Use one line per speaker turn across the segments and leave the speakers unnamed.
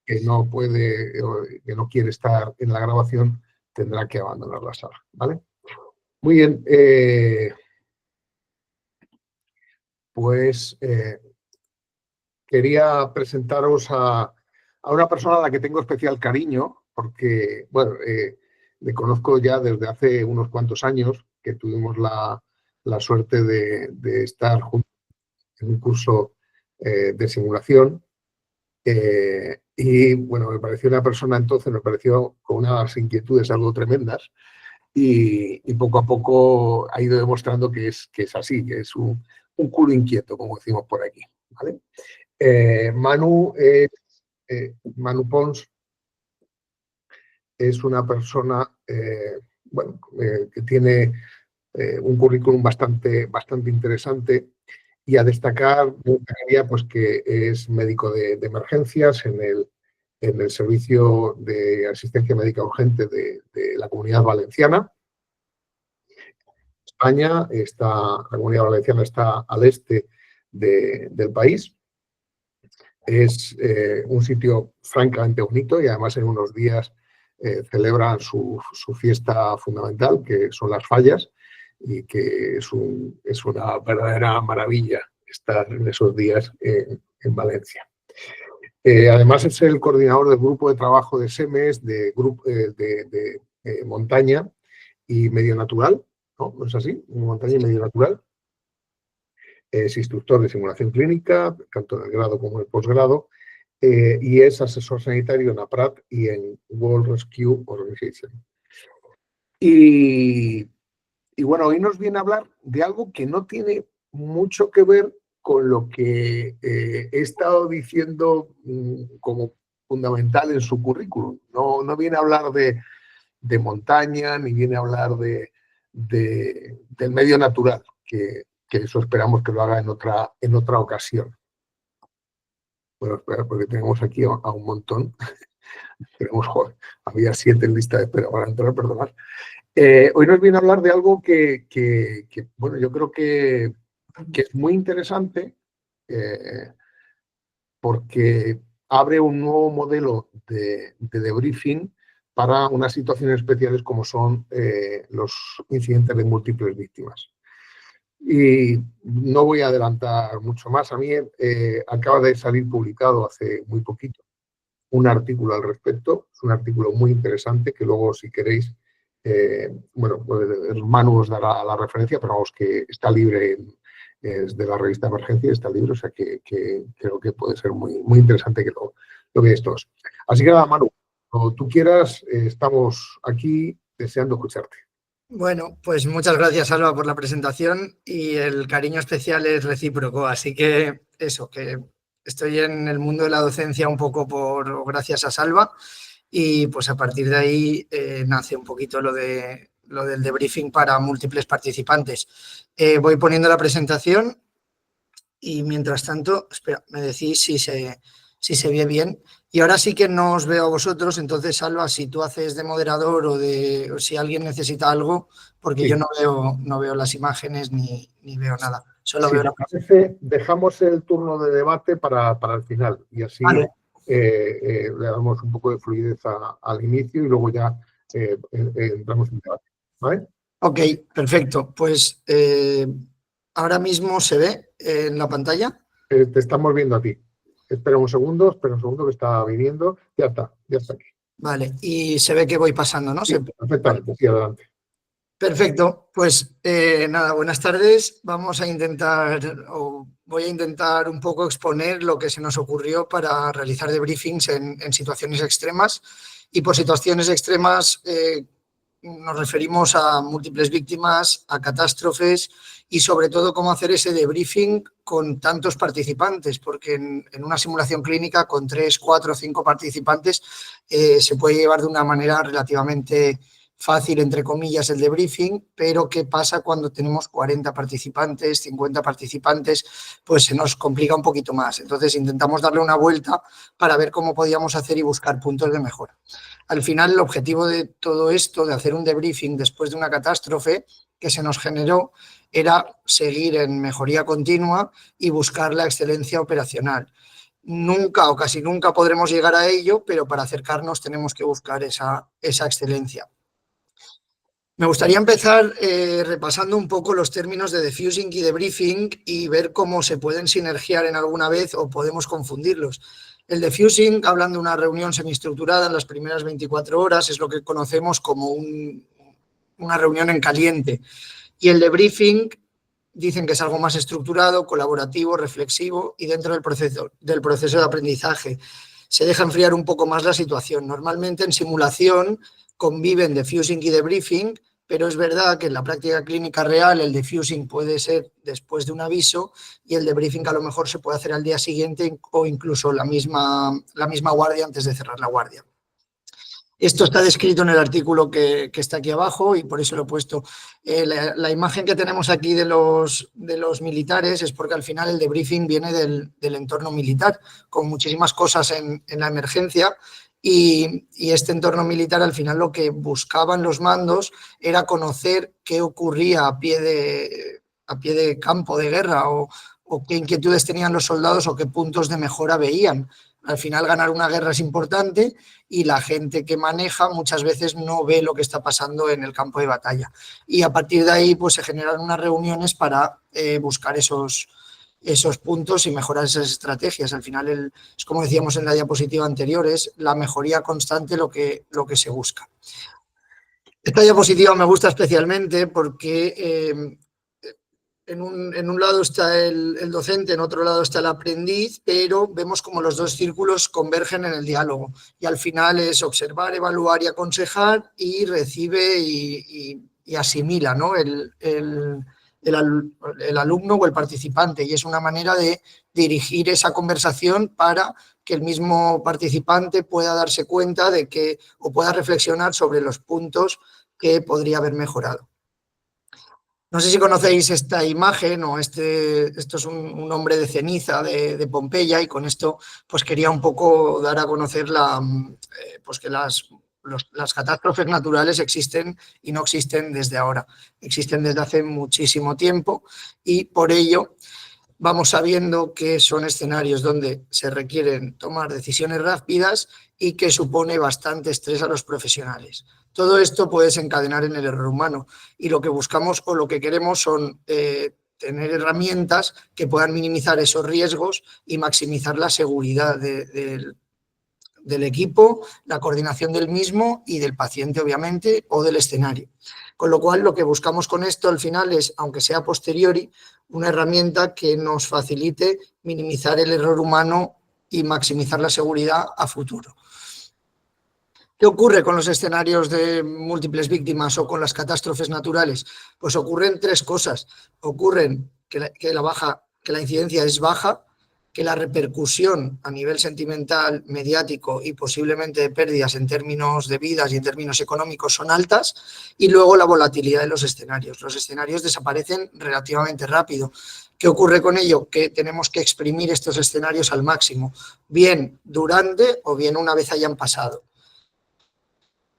que no puede o que no quiere estar en la grabación tendrá que abandonar la sala, ¿vale? Muy bien, pues quería presentaros a una persona a la que tengo especial cariño, porque, bueno, le conozco ya desde hace unos cuantos años, que tuvimos la suerte de estar juntos en un curso de simulación. Y bueno, me pareció una persona entonces, me pareció con unas inquietudes algo tremendas y poco a poco ha ido demostrando que es así, que es un culo inquieto, como decimos por aquí, ¿vale? Manu Pons es una persona bueno, que tiene un currículum bastante interesante y a destacar, me gustaría, pues, que es médico de emergencias en el Servicio de Asistencia Médica Urgente de la Comunidad Valenciana. España, la Comunidad Valenciana está al este del país. Es un sitio francamente bonito y además en unos días celebran su fiesta fundamental, que son las fallas, y que es una verdadera maravilla estar en esos días en Valencia. Además es el coordinador del grupo de trabajo de SEMES de montaña y medio natural, ¿no? ¿No es así? Montaña y medio natural. Es instructor de simulación clínica, tanto en el grado como en el posgrado, y es asesor sanitario en APRAT y en World Rescue Organization. Y bueno, hoy nos viene a hablar de algo que no tiene mucho que ver con lo que he estado diciendo como fundamental en su currículum. No viene a hablar de montaña, ni viene a hablar del medio natural, que eso esperamos que lo haga en otra ocasión. Bueno, espera, porque tenemos aquí a un montón. Tenemos, joder, había 7 en lista de espera para entrar, perdonad. Hoy nos viene a hablar de algo que bueno, yo creo que es muy interesante porque abre un nuevo modelo de debriefing para unas situaciones especiales como son los incidentes de múltiples víctimas. Y no voy a adelantar mucho más. A mí acaba de salir publicado hace muy poquito un artículo al respecto. Es un artículo muy interesante que luego, si queréis, bueno, pues Manu os dará la referencia, pero vamos, que está libre, es de la revista Emergencia, está libre, o sea que creo que puede ser muy interesante que lo veáis todos. Así que nada, Manu, cuando tú quieras, estamos aquí deseando escucharte.
Bueno, pues muchas gracias, Alba, por la presentación, y el cariño especial es recíproco, así que eso, que estoy en el mundo de la docencia un poco gracias a Salva, y pues a partir de ahí nace un poquito lo del debriefing para múltiples participantes. Voy poniendo la presentación y mientras tanto, espera, me decís si se ve bien. Y ahora sí que no os veo a vosotros, entonces, Salva, si tú haces de moderador o si alguien necesita algo, porque sí, yo no veo las imágenes ni veo nada. Solo
si
veo
te parece, dejamos el turno de debate para el final y así vale. Le damos un poco de fluidez al inicio y luego ya entramos en debate. ¿Vale?
Ok, perfecto. Pues ahora mismo se ve en la pantalla.
Te estamos viendo a ti. Espera un segundo que está viniendo. Ya está aquí.
Vale, y se ve que voy pasando, ¿no?
Sí, perfectamente, sí, adelante.
Perfecto, pues nada, buenas tardes. Voy a intentar un poco exponer lo que se nos ocurrió para realizar debriefings en situaciones extremas. Y por situaciones extremas nos referimos a múltiples víctimas, a catástrofes y sobre todo cómo hacer ese debriefing con tantos participantes, porque en una simulación clínica con 3, 4, 5 participantes se puede llevar de una manera relativamente fácil, entre comillas, el debriefing, pero ¿qué pasa cuando tenemos 40 participantes, 50 participantes? Pues se nos complica un poquito más. Entonces intentamos darle una vuelta para ver cómo podíamos hacer y buscar puntos de mejora. Al final, el objetivo de todo esto, de hacer un debriefing después de una catástrofe que se nos generó, era seguir en mejoría continua y buscar la excelencia operacional. Nunca o casi nunca podremos llegar a ello, pero para acercarnos tenemos que buscar esa excelencia. Me gustaría empezar repasando un poco los términos de diffusing y debriefing y ver cómo se pueden sinergiar en alguna vez o podemos confundirlos. El diffusing, hablando de una reunión semiestructurada en las primeras 24 horas, es lo que conocemos como una reunión en caliente. Y el debriefing dicen que es algo más estructurado, colaborativo, reflexivo y dentro del proceso de aprendizaje. Se deja enfriar un poco más la situación. Normalmente en simulación conviven diffusing y debriefing, pero es verdad que en la práctica clínica real el diffusing puede ser después de un aviso y el debriefing a lo mejor se puede hacer al día siguiente o incluso la misma guardia antes de cerrar la guardia. Esto está descrito en el artículo que está aquí abajo y por eso lo he puesto. La imagen que tenemos aquí de los militares es porque al final el debriefing viene del entorno militar, con muchísimas cosas en la emergencia y este entorno militar al final lo que buscaban los mandos era conocer qué ocurría a pie de campo de guerra o qué inquietudes tenían los soldados o qué puntos de mejora veían. Al final ganar una guerra es importante y la gente que maneja muchas veces no ve lo que está pasando en el campo de batalla. Y a partir de ahí pues se generan unas reuniones para buscar esos puntos y mejorar esas estrategias. Al final, es como decíamos en la diapositiva anterior, es la mejoría constante lo que se busca. Esta diapositiva me gusta especialmente porque en un lado está el docente, en otro lado está el aprendiz, pero vemos como los dos círculos convergen en el diálogo y al final es observar, evaluar y aconsejar y recibe y asimila, ¿no? el alumno o el participante y es una manera de dirigir esa conversación para que el mismo participante pueda darse cuenta de que o pueda reflexionar sobre los puntos que podría haber mejorado. No sé si conocéis esta imagen o esto es un hombre de ceniza de Pompeya y con esto pues quería un poco dar a conocer pues que las catástrofes naturales existen y no existen desde ahora, existen desde hace muchísimo tiempo y por ello vamos sabiendo que son escenarios donde se requieren tomar decisiones rápidas y que supone bastante estrés a los profesionales. Todo esto puede desencadenar en el error humano y lo que buscamos o lo que queremos son tener herramientas que puedan minimizar esos riesgos y maximizar la seguridad del equipo, la coordinación del mismo y del paciente, obviamente, o del escenario. Con lo cual, lo que buscamos con esto al final es, aunque sea a posteriori, una herramienta que nos facilite minimizar el error humano y maximizar la seguridad a futuro. ¿Qué ocurre con los escenarios de múltiples víctimas o con las catástrofes naturales? Pues ocurren tres cosas. Ocurren que la incidencia es baja, que la repercusión a nivel sentimental, mediático y posiblemente de pérdidas en términos de vidas y en términos económicos son altas y luego la volatilidad de los escenarios. Los escenarios desaparecen relativamente rápido. ¿Qué ocurre con ello? Que tenemos que exprimir estos escenarios al máximo, bien durante o bien una vez hayan pasado.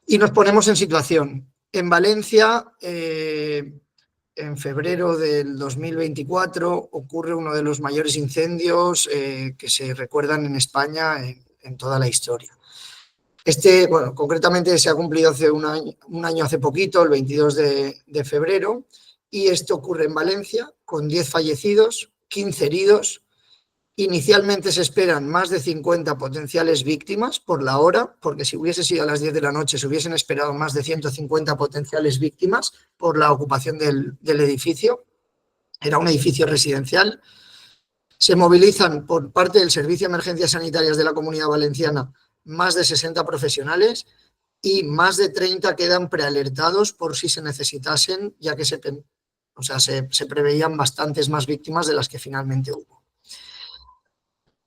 Y nos ponemos en situación. En Valencia, en febrero del 2024, ocurre uno de los mayores incendios que se recuerdan en España en toda la historia. Bueno, concretamente se ha cumplido hace un año hace poquito, el 22 de febrero, y esto ocurre en Valencia con 10 fallecidos, 15 heridos. Inicialmente se esperan más de 50 potenciales víctimas por la hora, porque si hubiese sido a las 10 de la noche se hubiesen esperado más de 150 potenciales víctimas por la ocupación del edificio. Era un edificio residencial. Se movilizan por parte del Servicio de Emergencias Sanitarias de la Comunidad Valenciana más de 60 profesionales y más de 30 quedan prealertados por si se necesitasen, ya que se preveían bastantes más víctimas de las que finalmente hubo.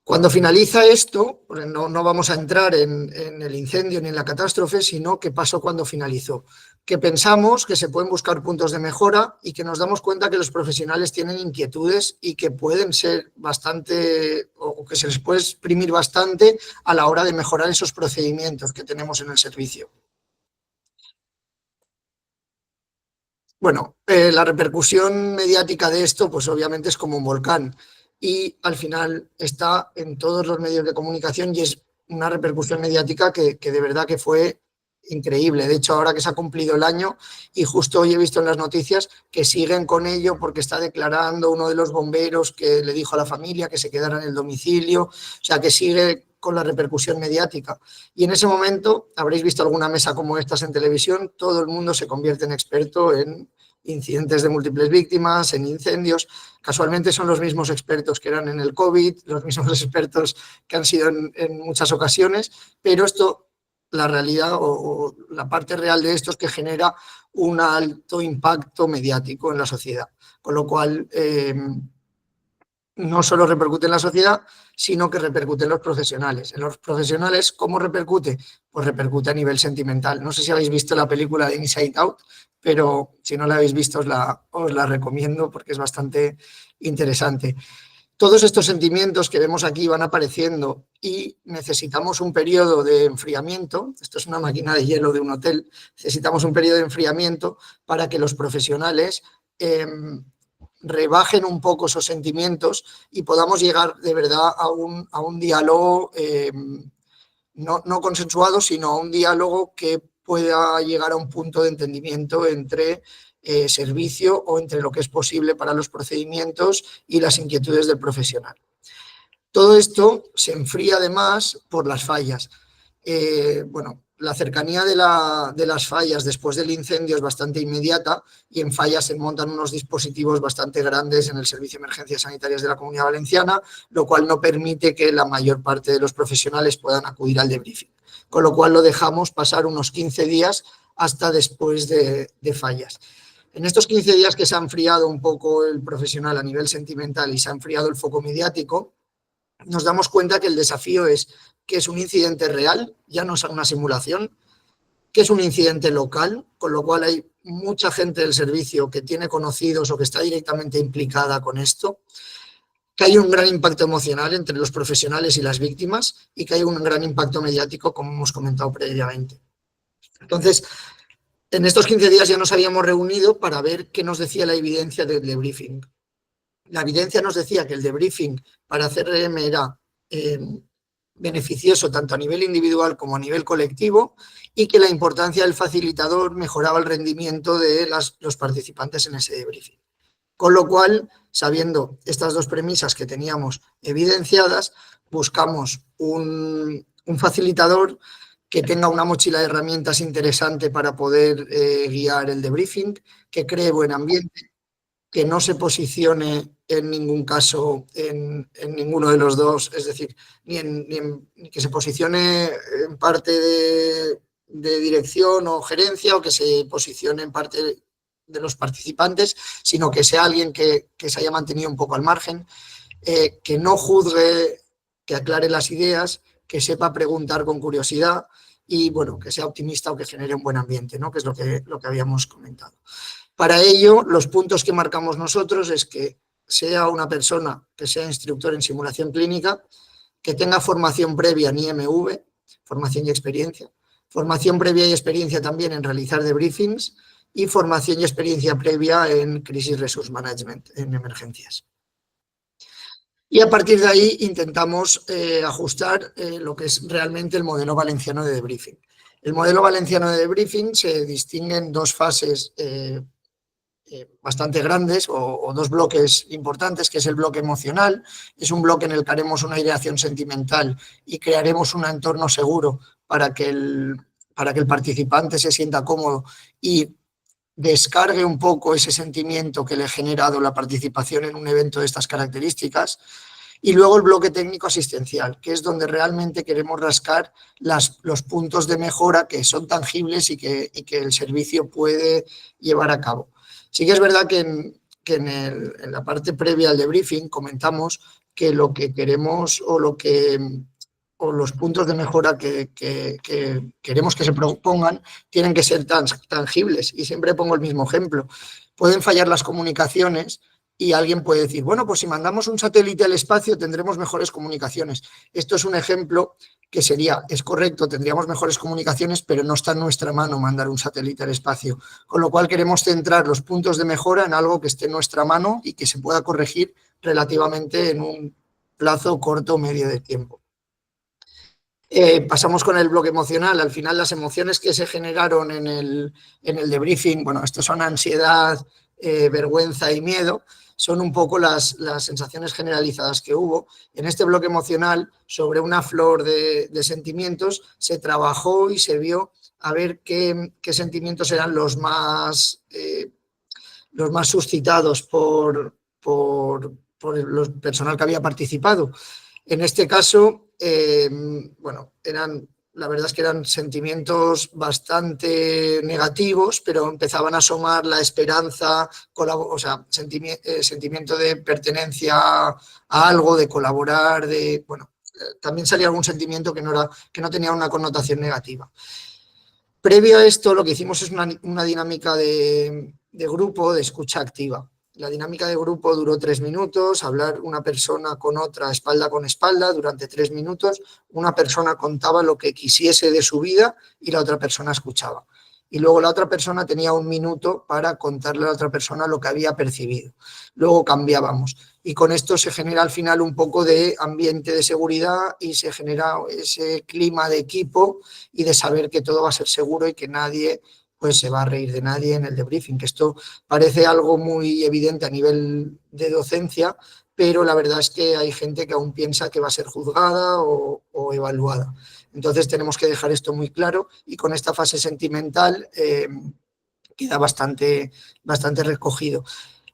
Cuando finaliza esto, no vamos a entrar en el incendio ni en la catástrofe, sino qué pasó cuando finalizó. Que pensamos que se pueden buscar puntos de mejora y que nos damos cuenta que los profesionales tienen inquietudes y que pueden ser bastante, o que se les puede exprimir bastante a la hora de mejorar esos procedimientos que tenemos en el servicio. Bueno, la repercusión mediática de esto, pues obviamente es como un volcán. y al final está en todos los medios de comunicación y es una repercusión mediática que de verdad que fue increíble. De hecho, ahora que se ha cumplido el año y justo hoy he visto en las noticias que siguen con ello porque está declarando uno de los bomberos que le dijo a la familia que se quedara en el domicilio, o sea, que sigue con la repercusión mediática. Y en ese momento, habréis visto alguna mesa como estas en televisión, todo el mundo se convierte en experto en incidentes de múltiples víctimas, en incendios. Casualmente son los mismos expertos que eran en el COVID, los mismos expertos que han sido en muchas ocasiones, pero esto, la realidad o la parte real de esto es que genera un alto impacto mediático en la sociedad, con lo cual no solo repercute en la sociedad, sino que repercute en los profesionales. En los profesionales, ¿cómo repercute? Pues repercute a nivel sentimental. No sé si habéis visto la película de Inside Out, pero si no la habéis visto os la recomiendo porque es bastante interesante. Todos estos sentimientos que vemos aquí van apareciendo y necesitamos un periodo de enfriamiento. Esto es una máquina de hielo de un hotel. Necesitamos un periodo de enfriamiento para que los profesionales rebajen un poco esos sentimientos y podamos llegar de verdad a un diálogo no consensuado, sino a un diálogo que pueda llegar a un punto de entendimiento entre servicio o entre lo que es posible para los procedimientos y las inquietudes del profesional. Todo esto se enfría además por las fallas. Bueno, la cercanía de las fallas después del incendio es bastante inmediata y en fallas se montan unos dispositivos bastante grandes en el Servicio de Emergencias Sanitarias de la Comunidad Valenciana, lo cual no permite que la mayor parte de los profesionales puedan acudir al debriefing, con lo cual lo dejamos pasar unos 15 días hasta después de fallas. En estos 15 días que se ha enfriado un poco el profesional a nivel sentimental y se ha enfriado el foco mediático, nos damos cuenta que el desafío es que es un incidente real, ya no es una simulación, que es un incidente local, con lo cual hay mucha gente del servicio que tiene conocidos o que está directamente implicada con esto, que hay un gran impacto emocional entre los profesionales y las víctimas y que hay un gran impacto mediático, como hemos comentado previamente. Entonces, en estos 15 días ya nos habíamos reunido para ver qué nos decía la evidencia del debriefing. La evidencia nos decía que el debriefing para CRM era beneficioso tanto a nivel individual como a nivel colectivo y que la importancia del facilitador mejoraba el rendimiento de los participantes en ese debriefing. Con lo cual, sabiendo estas dos premisas que teníamos evidenciadas, buscamos un facilitador que tenga una mochila de herramientas interesante para poder guiar el debriefing, que cree buen ambiente, que no se posicione en ningún caso en ninguno de los dos, es decir, ni que se posicione en parte de dirección o gerencia o que se posicione en parte de los participantes, sino que sea alguien que se haya mantenido un poco al margen, que no juzgue, que aclare las ideas, que sepa preguntar con curiosidad y, bueno, que sea optimista o que genere un buen ambiente, ¿no? Que es lo que habíamos comentado. Para ello, los puntos que marcamos nosotros es que sea una persona que sea instructor en simulación clínica, que tenga formación previa en IMV, formación y experiencia, formación previa y experiencia también en realizar debriefings y formación y experiencia previa en Crisis Resource Management, en emergencias. Y a partir de ahí intentamos ajustar lo que es realmente el modelo valenciano de debriefing. El modelo valenciano de debriefing se distingue en dos fases bastante grandes o dos bloques importantes, que es el bloque emocional. Es un bloque en el que haremos una ideación sentimental y crearemos un entorno seguro para que el participante se sienta cómodo y descargue un poco ese sentimiento que le ha generado la participación en un evento de estas características. Y luego el bloque técnico asistencial, que es donde realmente queremos rascar los puntos de mejora que son tangibles y que el servicio puede llevar a cabo. Sí que es verdad que en la parte previa al debriefing comentamos que lo que queremos o los puntos de mejora que queremos que se propongan tienen que ser tangibles. Y siempre pongo el mismo ejemplo. Pueden fallar las comunicaciones, y alguien puede decir, bueno, pues si mandamos un satélite al espacio tendremos mejores comunicaciones. Esto es un ejemplo que sería, es correcto, tendríamos mejores comunicaciones, pero no está en nuestra mano mandar un satélite al espacio. Con lo cual queremos centrar los puntos de mejora en algo que esté en nuestra mano y que se pueda corregir relativamente en un plazo corto o medio de tiempo. Pasamos con el bloque emocional. Al final, las emociones que se generaron en el debriefing, bueno, esto son ansiedad, vergüenza y miedo, son un poco las sensaciones generalizadas que hubo. En este bloque emocional, sobre una flor de sentimientos, se trabajó y se vio a ver qué sentimientos eran los más suscitados por el personal que había participado. En este caso, bueno, la verdad es que eran sentimientos bastante negativos, pero empezaban a asomar la esperanza, o sea, sentimiento de pertenencia a algo, de colaborar, bueno, también salía algún sentimiento que no tenía una connotación negativa. Previo a esto, lo que hicimos es una dinámica de grupo, de escucha activa. La dinámica de grupo duró 3 minutos, hablar una persona con otra espalda con espalda durante 3 minutos. Una persona contaba lo que quisiese de su vida y la otra persona escuchaba. Y luego la otra persona tenía 1 minuto para contarle a la otra persona lo que había percibido. Luego cambiábamos. Y con esto se genera al final un poco de ambiente de seguridad y se genera ese clima de equipo y de saber que todo va a ser seguro y que nadie pues se va a reír de nadie en el debriefing, que esto parece algo muy evidente a nivel de docencia, pero la verdad es que hay gente que aún piensa que va a ser juzgada o evaluada. Entonces tenemos que dejar esto muy claro y con esta fase sentimental queda bastante recogido.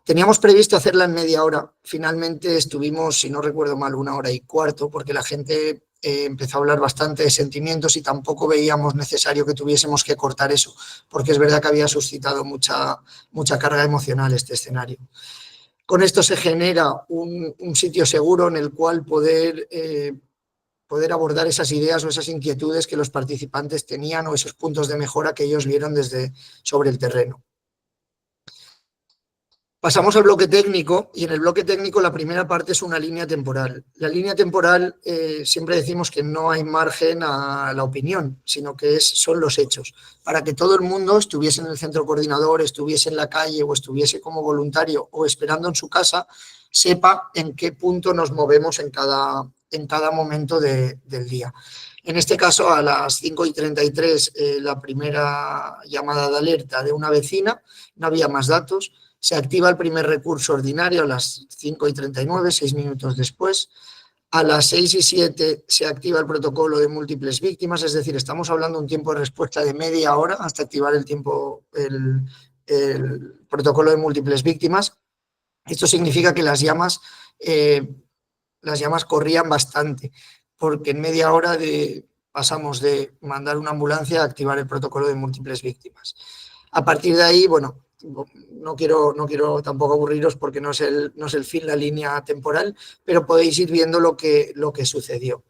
Teníamos previsto hacerla en media hora, finalmente estuvimos, si no recuerdo mal, 1 hora y cuarto, porque la gente empezó a hablar bastante de sentimientos y tampoco veíamos necesario que tuviésemos que cortar eso, porque es verdad que había suscitado mucha carga emocional este escenario. Con esto se genera un sitio seguro en el cual poder abordar esas ideas o esas inquietudes que los participantes tenían o esos puntos de mejora que ellos vieron sobre el terreno. Pasamos al bloque técnico y en el bloque técnico la primera parte es una línea temporal. La línea temporal siempre decimos que no hay margen a la opinión, sino que son los hechos. Para que todo el mundo estuviese en el centro coordinador, estuviese en la calle o estuviese como voluntario o esperando en su casa, sepa en qué punto nos movemos en cada momento del día. En este caso, a las 5:33, la primera llamada de alerta de una vecina, no había más datos. Se activa el primer recurso ordinario a las 5:39, 6 minutos después. A las 6:07 se activa el protocolo de múltiples víctimas, es decir, estamos hablando de un tiempo de respuesta de media hora hasta activar el protocolo de múltiples víctimas. Esto significa que las llamas corrían bastante, porque en media hora pasamos de mandar una ambulancia a activar el protocolo de múltiples víctimas. A partir de ahí, bueno, no quiero tampoco aburriros porque no es el fin, la línea temporal, pero podéis ir viendo lo que sucedió.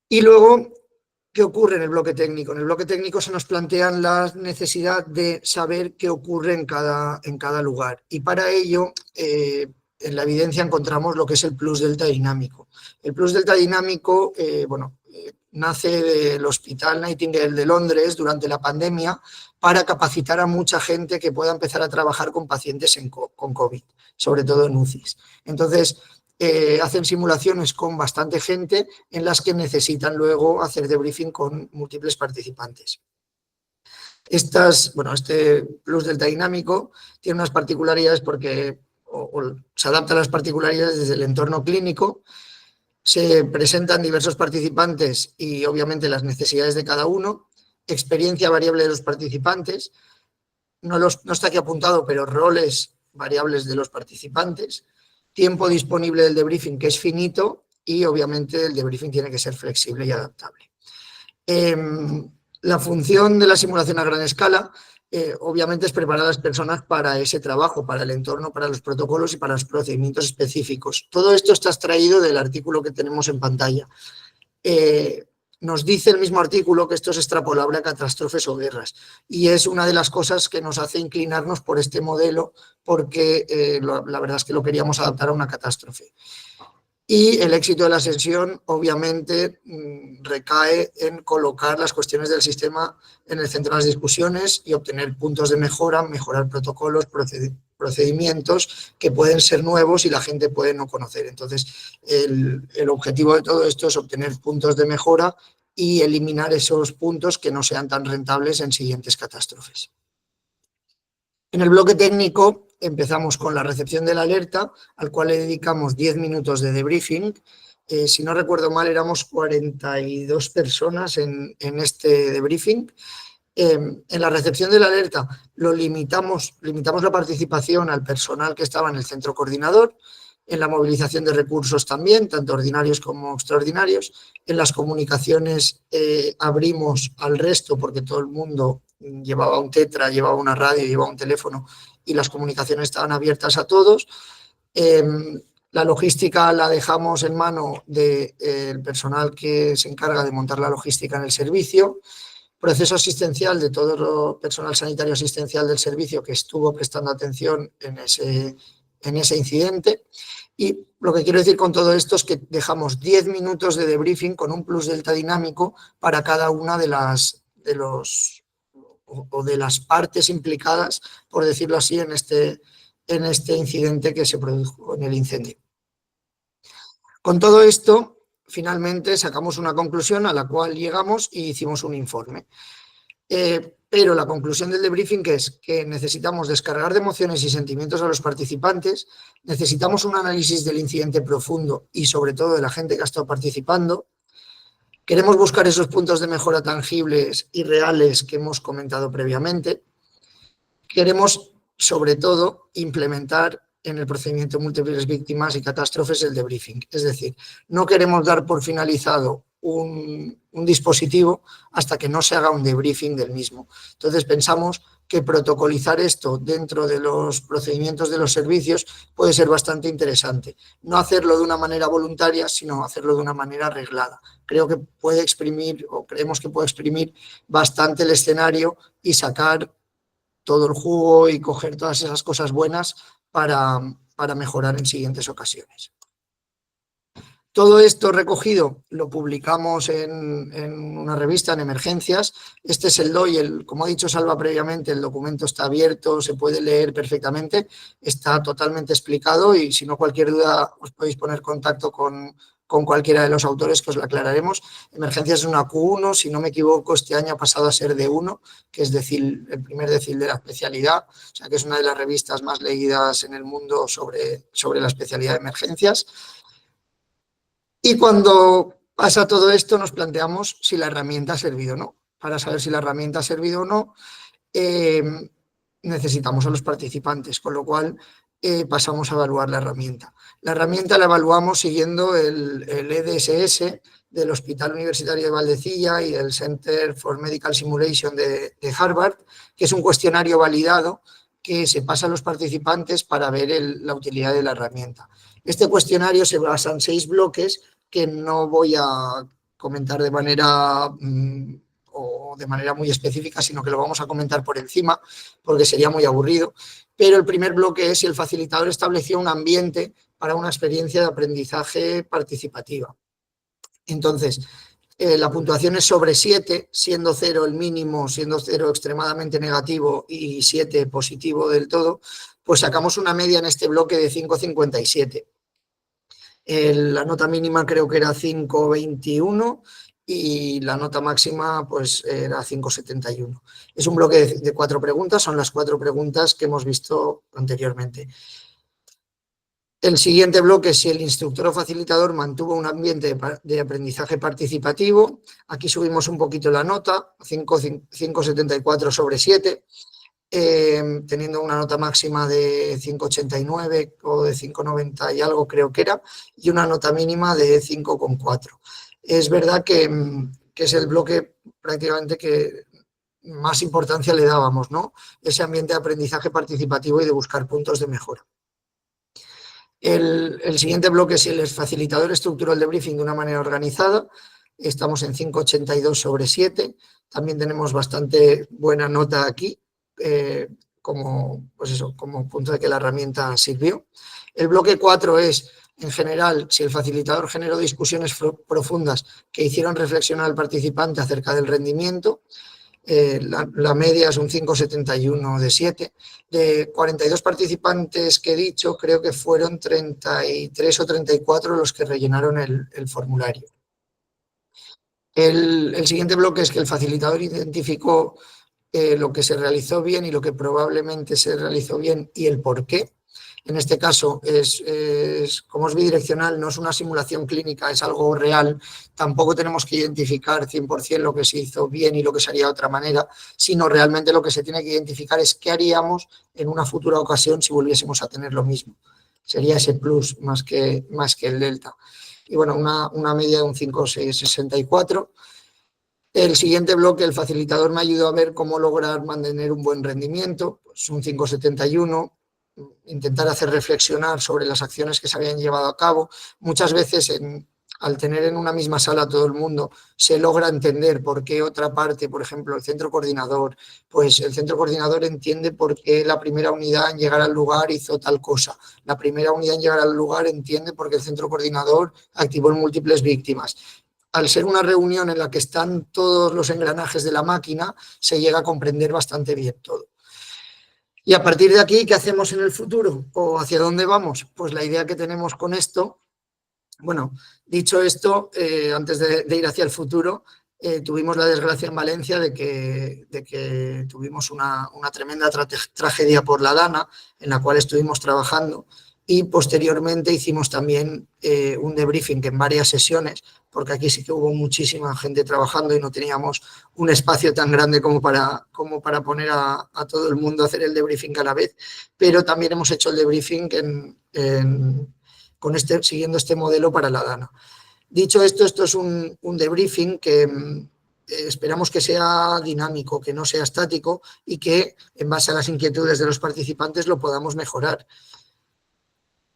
Y luego, ¿qué ocurre en el bloque técnico? En el bloque técnico se nos plantean la necesidad de saber qué ocurre en cada lugar. Y para ello, en la evidencia encontramos lo que es el plus delta dinámico. El plus delta dinámico, nace del Hospital Nightingale de Londres durante la pandemia para capacitar a mucha gente que pueda empezar a trabajar con pacientes con COVID, sobre todo en UCIs. Entonces, hacen simulaciones con bastante gente en las que necesitan luego hacer debriefing con múltiples participantes. Este plus delta dinámico tiene unas particularidades porque se adapta a las particularidades desde el entorno clínico. Se presentan diversos participantes y obviamente las necesidades de cada uno, experiencia variable de los participantes, no está aquí apuntado, pero roles variables de los participantes, tiempo disponible del debriefing que es finito y obviamente el debriefing tiene que ser flexible y adaptable. La función de la simulación a gran escala obviamente es preparar a las personas para ese trabajo, para el entorno, para los protocolos y para los procedimientos específicos. Todo esto está extraído del artículo que tenemos en pantalla. nos dice el mismo artículo que esto es extrapolable a catástrofes o guerras. Y es una de las cosas que nos hace inclinarnos por este modelo, porque la verdad es que lo queríamos adaptar a una catástrofe. Y el éxito de la sesión, obviamente, recae en colocar las cuestiones del sistema en el centro de las discusiones y obtener puntos de mejora, mejorar protocolos, procedimientos que pueden ser nuevos y la gente puede no conocer. Entonces, el objetivo de todo esto es obtener puntos de mejora y eliminar esos puntos que no sean tan rentables en siguientes catástrofes. En el bloque técnico empezamos con la recepción de la alerta, al cual le dedicamos 10 minutos de debriefing. Si no recuerdo mal, éramos 42 personas en este debriefing. En la recepción de la alerta limitamos la participación al personal que estaba en el centro coordinador, en la movilización de recursos también, tanto ordinarios como extraordinarios. En las comunicaciones abrimos al resto porque todo el mundo llevaba un tetra, llevaba una radio, llevaba un teléfono y las comunicaciones estaban abiertas a todos. La logística la dejamos en mano del personal que se encarga de montar la logística en el servicio. Proceso asistencial de todo el personal sanitario asistencial del servicio que estuvo prestando atención en ese incidente. Y lo que quiero decir con todo esto es que dejamos 10 minutos de debriefing con un plus delta dinámico para cada una de las partes implicadas, por decirlo así, en este incidente que se produjo en el incendio. Con todo esto, finalmente sacamos una conclusión a la cual llegamos y hicimos un informe. Pero la conclusión del debriefing es que necesitamos descargar de emociones y sentimientos a los participantes, necesitamos un análisis del incidente profundo y sobre todo de la gente que ha estado participando. Queremos buscar esos puntos de mejora tangibles y reales que hemos comentado previamente. Queremos, sobre todo, implementar en el procedimiento de múltiples víctimas y catástrofes el debriefing. Es decir, no queremos dar por finalizado un dispositivo hasta que no se haga un debriefing del mismo. Entonces pensamos que protocolizar esto dentro de los procedimientos de los servicios puede ser bastante interesante. No hacerlo de una manera voluntaria, sino hacerlo de una manera reglada. Creo que puede exprimir, o creemos que puede exprimir bastante el escenario y sacar todo el jugo y coger todas esas cosas buenas para mejorar en siguientes ocasiones. Todo esto recogido lo publicamos en una revista, en Emergencias. Este es el DOI, como ha dicho Salva previamente, el documento está abierto, se puede leer perfectamente, está totalmente explicado y si no cualquier duda os podéis poner en contacto con cualquiera de los autores que os lo aclararemos. Emergencias es una Q1, si no me equivoco, este año ha pasado a ser D1, que es el primer decil de la especialidad, o sea que es una de las revistas más leídas en el mundo sobre la especialidad de emergencias. Y cuando pasa todo esto nos planteamos si la herramienta ha servido o no. Para saber si la herramienta ha servido o no, necesitamos a los participantes, con lo cual pasamos a evaluar la herramienta. La herramienta la evaluamos siguiendo el EDSS del Hospital Universitario de Valdecilla y del Center for Medical Simulation de Harvard, que es un cuestionario validado que se pasa a los participantes para ver la utilidad de la herramienta. Este cuestionario se basa en 6 bloques que no voy a comentar de manera muy específica, sino que lo vamos a comentar por encima, porque sería muy aburrido. Pero el primer bloque es si el facilitador estableció un ambiente para una experiencia de aprendizaje participativa. Entonces, la puntuación es sobre 7, siendo 0 el mínimo, siendo 0 extremadamente negativo y 7 positivo del todo, pues sacamos una media en este bloque de 5,57. La nota mínima creo que era 5,21 y la nota máxima pues era 5,71. Es un bloque de 4 preguntas, son las 4 preguntas que hemos visto anteriormente. El siguiente bloque es si el instructor o facilitador mantuvo un ambiente de aprendizaje participativo. Aquí subimos un poquito la nota, 5,74 sobre 7. Teniendo una nota máxima de 5,89 o de 5,90 y algo creo que era, y una nota mínima de 5,4. Es verdad que es el bloque prácticamente que más importancia le dábamos, ¿no? Ese ambiente de aprendizaje participativo y de buscar puntos de mejora. El siguiente bloque es si el facilitador estructuró el debriefing de una manera organizada. estamos en 5,82 sobre 7. También tenemos bastante buena nota aquí, como punto de que la herramienta sirvió. El bloque 4 es, en general, si el facilitador generó discusiones profundas que hicieron reflexionar al participante acerca del rendimiento. La media es un 5,71 de 7. De 42 participantes que he dicho, creo que fueron 33 o 34 los que rellenaron el formulario. El siguiente bloque es que el facilitador identificó lo que se realizó bien y lo que probablemente se realizó bien y el por qué. En este caso, como es bidireccional, no es una simulación clínica, es algo real. Tampoco tenemos que identificar 100% lo que se hizo bien y lo que se haría de otra manera, sino realmente lo que se tiene que identificar es qué haríamos en una futura ocasión si volviésemos a tener lo mismo. Sería ese plus más que el delta. Y bueno, una media de un 5,64. El siguiente bloque, el facilitador me ayudó a ver cómo lograr mantener un buen rendimiento, pues un 5,71, intentar hacer reflexionar sobre las acciones que se habían llevado a cabo. Muchas veces, al tener en una misma sala a todo el mundo, se logra entender por qué otra parte, por ejemplo, el centro coordinador, pues el centro coordinador entiende por qué la primera unidad en llegar al lugar hizo tal cosa. La primera unidad en llegar al lugar entiende por qué el centro coordinador activó múltiples víctimas. Al ser una reunión en la que están todos los engranajes de la máquina, se llega a comprender bastante bien todo. Y a partir de aquí, ¿qué hacemos en el futuro? ¿O hacia dónde vamos? Pues la idea que tenemos con esto, bueno, dicho esto, antes de ir hacia el futuro, tuvimos la desgracia en Valencia de que tuvimos una tremenda tragedia por la Dana, en la cual estuvimos trabajando. Y posteriormente hicimos también un debriefing en varias sesiones, porque aquí sí que hubo muchísima gente trabajando y no teníamos un espacio tan grande como para poner a todo el mundo a hacer el debriefing a la vez. Pero también hemos hecho el debriefing siguiendo este modelo para la Dana. Dicho esto es un debriefing que esperamos que sea dinámico, que no sea estático y que en base a las inquietudes de los participantes lo podamos mejorar.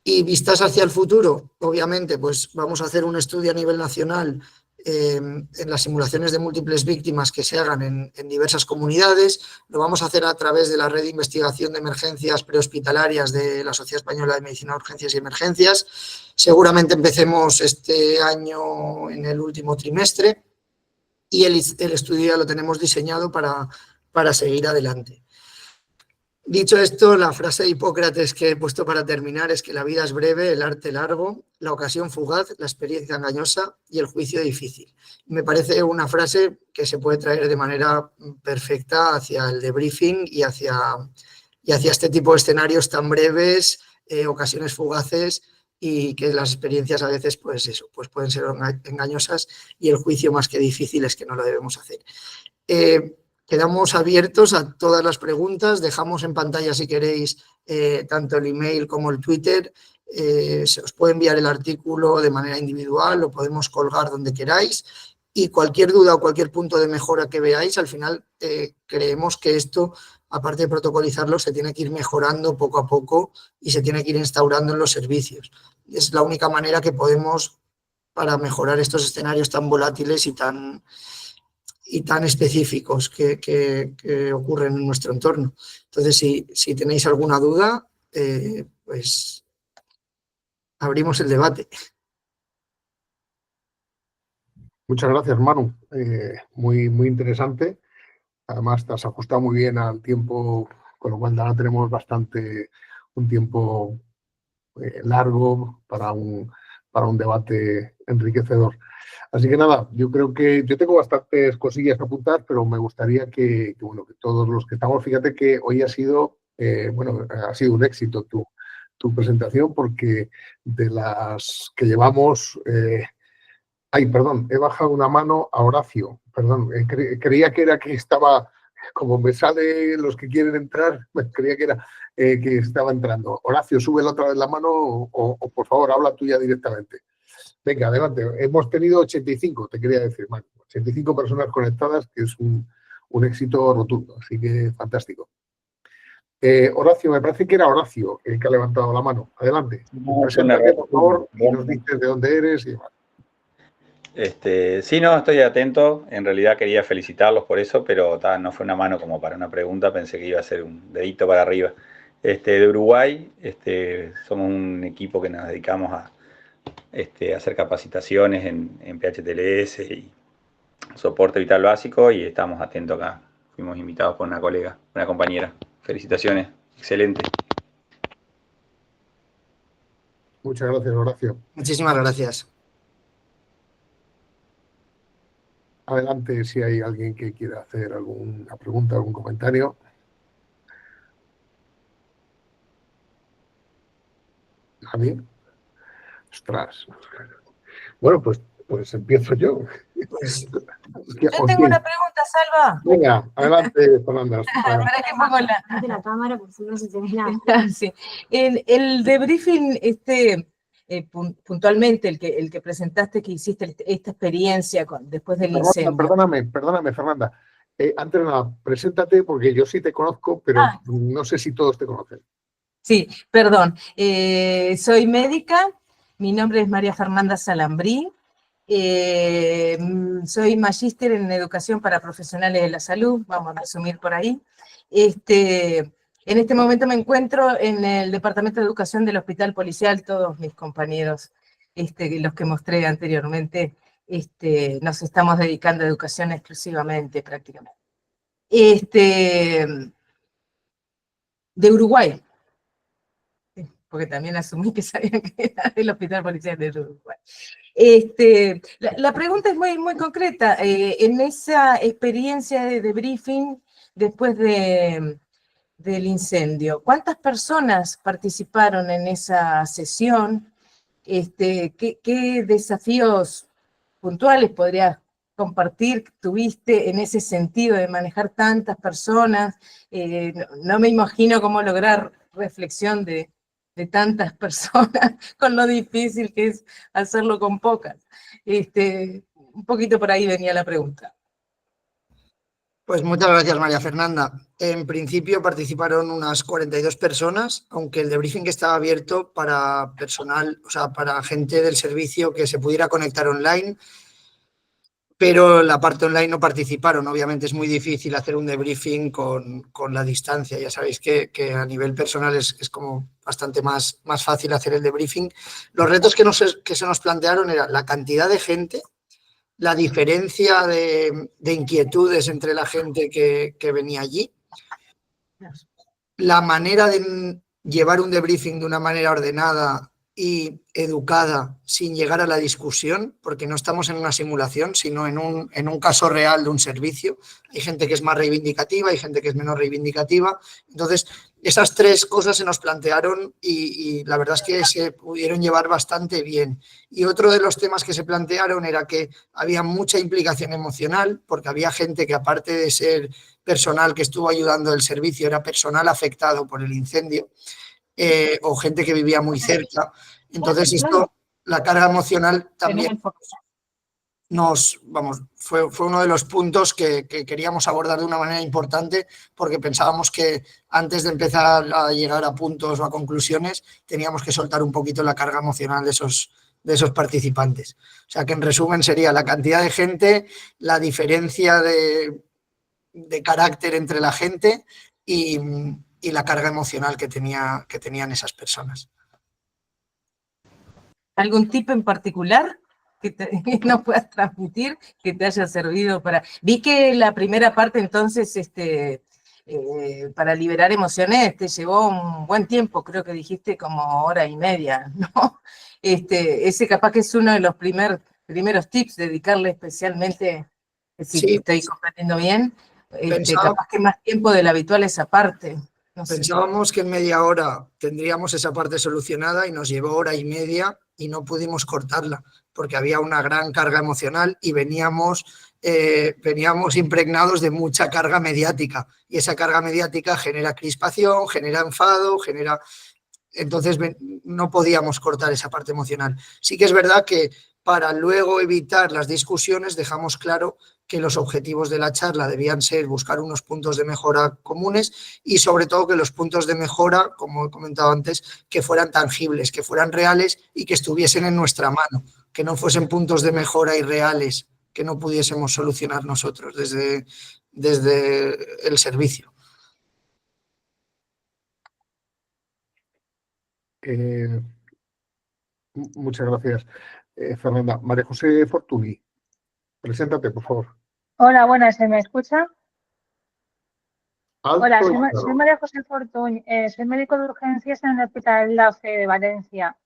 Y vistas hacia el futuro, obviamente, pues vamos a hacer un estudio a nivel nacional en las simulaciones de múltiples víctimas que se hagan en diversas comunidades. Lo vamos a hacer a través de la red de investigación de emergencias prehospitalarias de la Sociedad Española de Medicina de Urgencias y Emergencias. Seguramente empecemos este año en el último trimestre y el estudio ya lo tenemos diseñado para seguir adelante. Dicho esto, la frase de Hipócrates que he puesto para terminar es que la vida es breve, el arte largo, la ocasión fugaz, la experiencia engañosa y el juicio difícil. Me parece una frase que se puede traer de manera perfecta hacia el debriefing y hacia este tipo de escenarios tan breves, ocasiones fugaces y que las experiencias a veces pues pueden ser engañosas y el juicio más que difícil es que no lo debemos hacer. Quedamos abiertos a todas las preguntas, dejamos en pantalla si queréis tanto el email como el Twitter, se os puede enviar el artículo de manera individual, lo podemos colgar donde queráis y cualquier duda o cualquier punto de mejora que veáis, al final creemos que esto, aparte de protocolizarlo, se tiene que ir mejorando poco a poco y se tiene que ir instaurando en los servicios. Es la única manera que podemos para mejorar estos escenarios tan volátiles y tan específicos que ocurren en nuestro entorno. Entonces, si tenéis alguna duda, pues abrimos el debate.
Muchas gracias, Manu. Muy, muy interesante. Además, te has ajustado muy bien al tiempo, con lo cual ahora tenemos un tiempo largo para un debate enriquecedor. Así que nada, yo creo que yo tengo bastantes cosillas que apuntar, pero me gustaría que todos los que estamos, fíjate que hoy ha sido un éxito tu presentación, porque de las que llevamos, he bajado una mano a Horacio, perdón, creía que era que estaba, como me sale los que quieren entrar, creía que era que estaba entrando. Horacio, sube otra vez la mano o por favor, habla tú ya directamente. Venga, adelante. Hemos tenido 85, te quería decir, Marco. 85 personas conectadas, que es un éxito rotundo, así que fantástico. Horacio, me parece que era Horacio el que ha levantado la mano. Adelante. Preséntate, por favor, y nos dices de dónde eres y demás.
Sí, no, estoy atento. En realidad quería felicitarlos por eso, pero no fue una mano como para una pregunta. Pensé que iba a ser un dedito para arriba. De Uruguay, somos un equipo que nos dedicamos a hacer capacitaciones en PHTLS y soporte vital básico y estamos atentos acá. Fuimos invitados por una colega, una compañera. Felicitaciones, excelente.
Muchas gracias, Horacio.
Muchísimas gracias.
Adelante si hay alguien que quiera hacer alguna pregunta, algún comentario. ¿Nadie? Ostras. Bueno, pues empiezo yo.
Pues,
Yo tengo una pregunta, Salva.
Venga, adelante, Fernanda.
Para que pongo
la cámara, porque si no se te ve nada.
Sí. El debriefing, puntualmente, el que presentaste, que hiciste esta experiencia después del incendio.
Perdóname, Fernanda. Antes de nada, preséntate porque yo sí te conozco, pero no sé si todos te conocen.
Sí, perdón. Soy médica, mi nombre es María Fernanda Salambrí. Soy magíster en educación para profesionales de la salud, vamos a resumir por ahí. En este momento me encuentro en el Departamento de Educación del Hospital Policial. Todos mis compañeros, los que mostré anteriormente, nos estamos dedicando a educación exclusivamente, prácticamente. De Uruguay, porque también asumí que sabían que era del Hospital Policial de Uruguay. La pregunta es muy, muy concreta. En esa experiencia de debriefing, después del incendio, ¿cuántas personas participaron en esa sesión? ¿Qué desafíos puntuales podrías compartir que tuviste en ese sentido de manejar tantas personas? No me imagino cómo lograr reflexión de tantas personas, con lo difícil que es hacerlo con pocas. Un poquito por ahí venía la pregunta.
Pues muchas gracias, María Fernanda. En principio participaron unas 42 personas, aunque el debriefing estaba abierto para personal, o sea, para gente del servicio que se pudiera conectar online, pero la parte online no participaron. Obviamente es muy difícil hacer un debriefing con la distancia. Ya sabéis que a nivel personal es como bastante más fácil hacer el debriefing. Los retos que se nos plantearon eran la cantidad de gente, la diferencia de inquietudes entre la gente que venía allí, la manera de llevar un debriefing de una manera ordenada y educada sin llegar a la discusión, porque no estamos en una simulación, sino en un caso real de un servicio. Hay gente que es más reivindicativa, hay gente que es menos reivindicativa. Entonces, esas tres cosas se nos plantearon y la verdad es que se pudieron llevar bastante bien. Y otro de los temas que se plantearon era que había mucha implicación emocional, porque había gente que, aparte de ser personal que estuvo ayudando el servicio, era personal afectado por el incendio. O gente que vivía muy cerca. Entonces esto, la carga emocional también fue uno de los puntos que queríamos abordar de una manera importante, porque pensábamos que antes de empezar a llegar a puntos o a conclusiones teníamos que soltar un poquito la carga emocional de esos participantes. O sea que en resumen sería la cantidad de gente, la diferencia de carácter entre la gente y la carga emocional que tenían esas personas.
¿Algún tip en particular que nos puedas transmitir que te haya servido para...? Vi que la primera parte, entonces, para liberar emociones te llevó un buen tiempo, creo que dijiste como hora y media, ¿no? Ese capaz que es uno de los primeros tips, dedicarle especialmente, si
Sí,
estoy comprendiendo bien, capaz que más tiempo del habitual esa parte. No sé.
Pensábamos que en media hora tendríamos esa parte solucionada y nos llevó hora y media y no pudimos cortarla porque había una gran carga emocional y veníamos impregnados de mucha carga mediática, y esa carga mediática genera crispación, genera enfado, entonces no podíamos cortar esa parte emocional. Sí que es verdad que para luego evitar las discusiones dejamos claro que los objetivos de la charla debían ser buscar unos puntos de mejora comunes y sobre todo que los puntos de mejora, como he comentado antes, que fueran tangibles, que fueran reales y que estuviesen en nuestra mano, que no fuesen puntos de mejora irreales que no pudiésemos solucionar nosotros desde el servicio.
Muchas gracias, Fernanda. María José Fortuny, preséntate, por favor.
Hola, buenas, ¿se me escucha?
Alto
Hola,
y
soy
claro.
María José Fortuny, soy médico de urgencias en el Hospital La Fe de Valencia.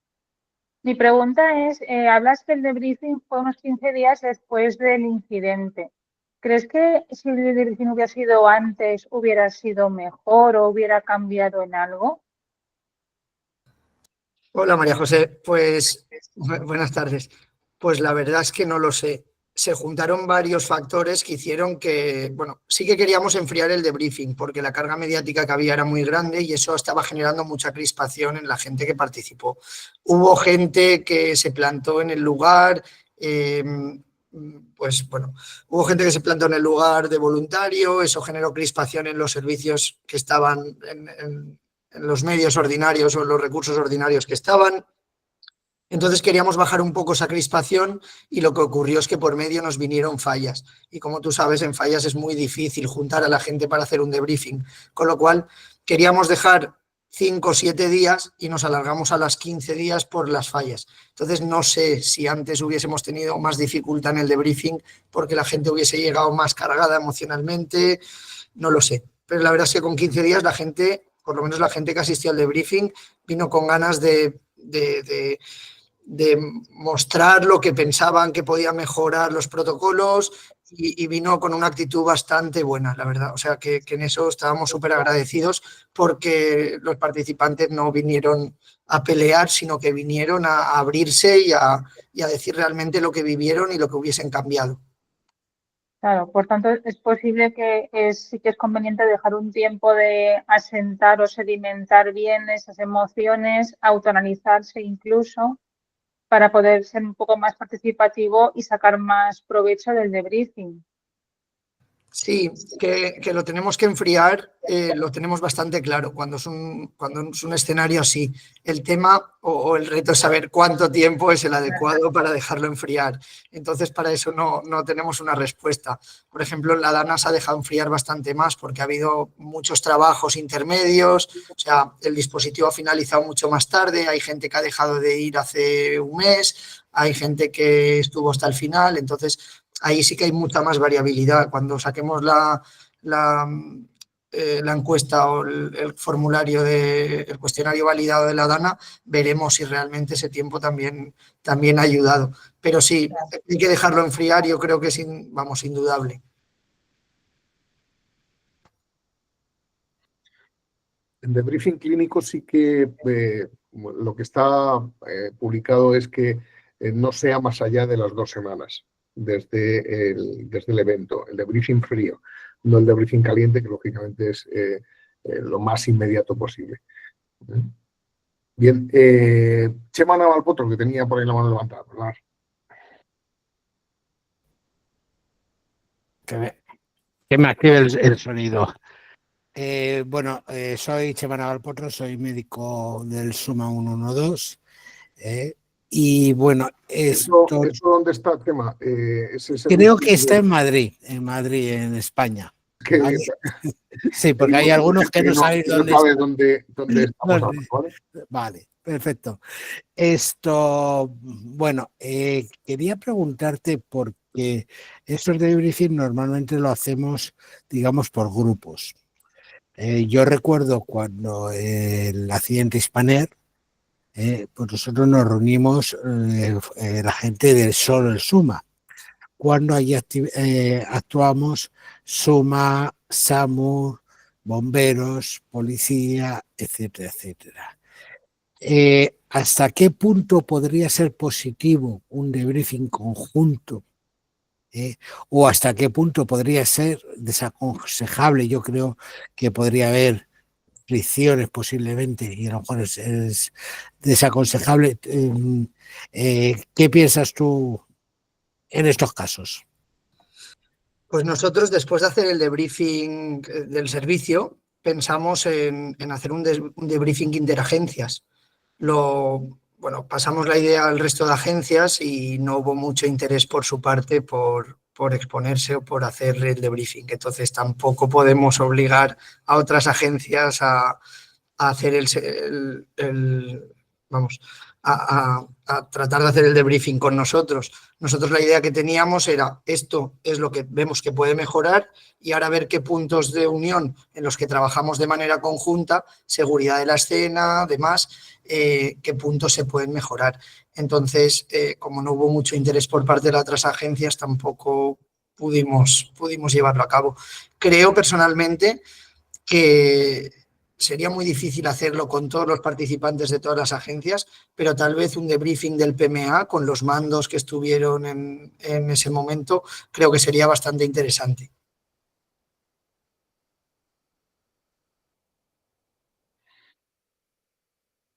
Mi pregunta es, hablas que el debriefing fue unos 15 días después del incidente. ¿Crees que si el debriefing hubiera sido antes hubiera sido mejor o hubiera cambiado en algo?
Hola María José, pues buenas tardes. Pues la verdad es que no lo sé. Se juntaron varios factores que hicieron que, bueno, sí que queríamos enfriar el debriefing porque la carga mediática que había era muy grande y eso estaba generando mucha crispación en la gente que participó. Hubo gente que se plantó en el lugar, pues bueno, hubo gente que se plantó en el lugar de voluntario, eso generó crispación en los servicios que estaban en los medios ordinarios o en los recursos ordinarios que estaban. Entonces queríamos bajar un poco esa crispación y lo que ocurrió es que por medio nos vinieron fallas. Y como tú sabes, en fallas es muy difícil juntar a la gente para hacer un debriefing. Con lo cual queríamos dejar 5 o 7 días y nos alargamos a las 15 días por las fallas. Entonces no sé si antes hubiésemos tenido más dificultad en el debriefing porque la gente hubiese llegado más cargada emocionalmente, no lo sé. Pero la verdad es que con 15 días la gente, por lo menos la gente que asistió al debriefing, vino con ganas de mostrar lo que pensaban que podía mejorar los protocolos y vino con una actitud bastante buena, la verdad. O sea, que en eso estábamos súper agradecidos porque los participantes no vinieron a pelear, sino que vinieron a abrirse y a decir realmente lo que vivieron y lo que hubiesen cambiado.
Claro, por tanto, es posible que sí que es conveniente dejar un tiempo de asentar o sedimentar bien esas emociones, autoanalizarse incluso, para poder ser un poco más participativo y sacar más provecho del debriefing.
Sí, que lo tenemos que enfriar, lo tenemos bastante claro cuando es un escenario así. El tema o el reto es saber cuánto tiempo es el adecuado para dejarlo enfriar. Entonces, para eso no tenemos una respuesta. Por ejemplo, en la Dana se ha dejado enfriar bastante más porque ha habido muchos trabajos intermedios, o sea, el dispositivo ha finalizado mucho más tarde, hay gente que ha dejado de ir hace un mes, hay gente que estuvo hasta el final, entonces ahí sí que hay mucha más variabilidad. Cuando saquemos la encuesta o el formulario, el cuestionario validado de la Dana, veremos si realmente ese tiempo también ha ayudado. Pero sí, hay que dejarlo enfriar, yo creo que es indudable.
En debriefing clínico sí que lo que está publicado es que no sea más allá de las 2 semanas desde el evento, el debriefing frío, no el debriefing caliente, que lógicamente es lo más inmediato posible. Bien, Chema Navalpotro, que tenía por ahí la mano levantada, ¿verdad?
Que me active el sonido. Soy Chema Navalpotro, soy médico del SUMA 112. Y bueno,
¿Eso dónde está, Chema?
Creo que está en Madrid, en España. ¿Vale? Sí, porque hay algunos que no saben dónde está.
Dónde estamos ahora, ¿vale?
Vale, perfecto. Quería preguntarte porque estos debriefing normalmente lo hacemos, digamos, por grupos. Yo recuerdo cuando el accidente Spanair, pues nosotros nos reunimos la gente del solo el SUMA. Cuando allí actuamos SUMA, SAMU, bomberos, policía, etcétera, etcétera. ¿Hasta qué punto podría ser positivo un debriefing conjunto? ¿O hasta qué punto podría ser desaconsejable? Yo creo que podría haber fricciones posiblemente y a lo mejor es desaconsejable. ¿Qué piensas tú en estos casos?
Pues nosotros, después de hacer el debriefing del servicio, pensamos en hacer un debriefing interagencias. Lo bueno, pasamos la idea al resto de agencias y no hubo mucho interés por su parte por exponerse o por hacer el debriefing. Entonces tampoco podemos obligar a otras agencias a hacer a tratar de hacer el debriefing con nosotros. Nosotros la idea que teníamos era, esto es lo que vemos que puede mejorar y ahora ver qué puntos de unión en los que trabajamos de manera conjunta, seguridad de la escena, demás, qué puntos se pueden mejorar. Entonces, como no hubo mucho interés por parte de las otras agencias, tampoco pudimos llevarlo a cabo. Creo personalmente que sería muy difícil hacerlo con todos los participantes de todas las agencias, pero tal vez un debriefing del PMA con los mandos que estuvieron en ese momento, creo que sería bastante interesante.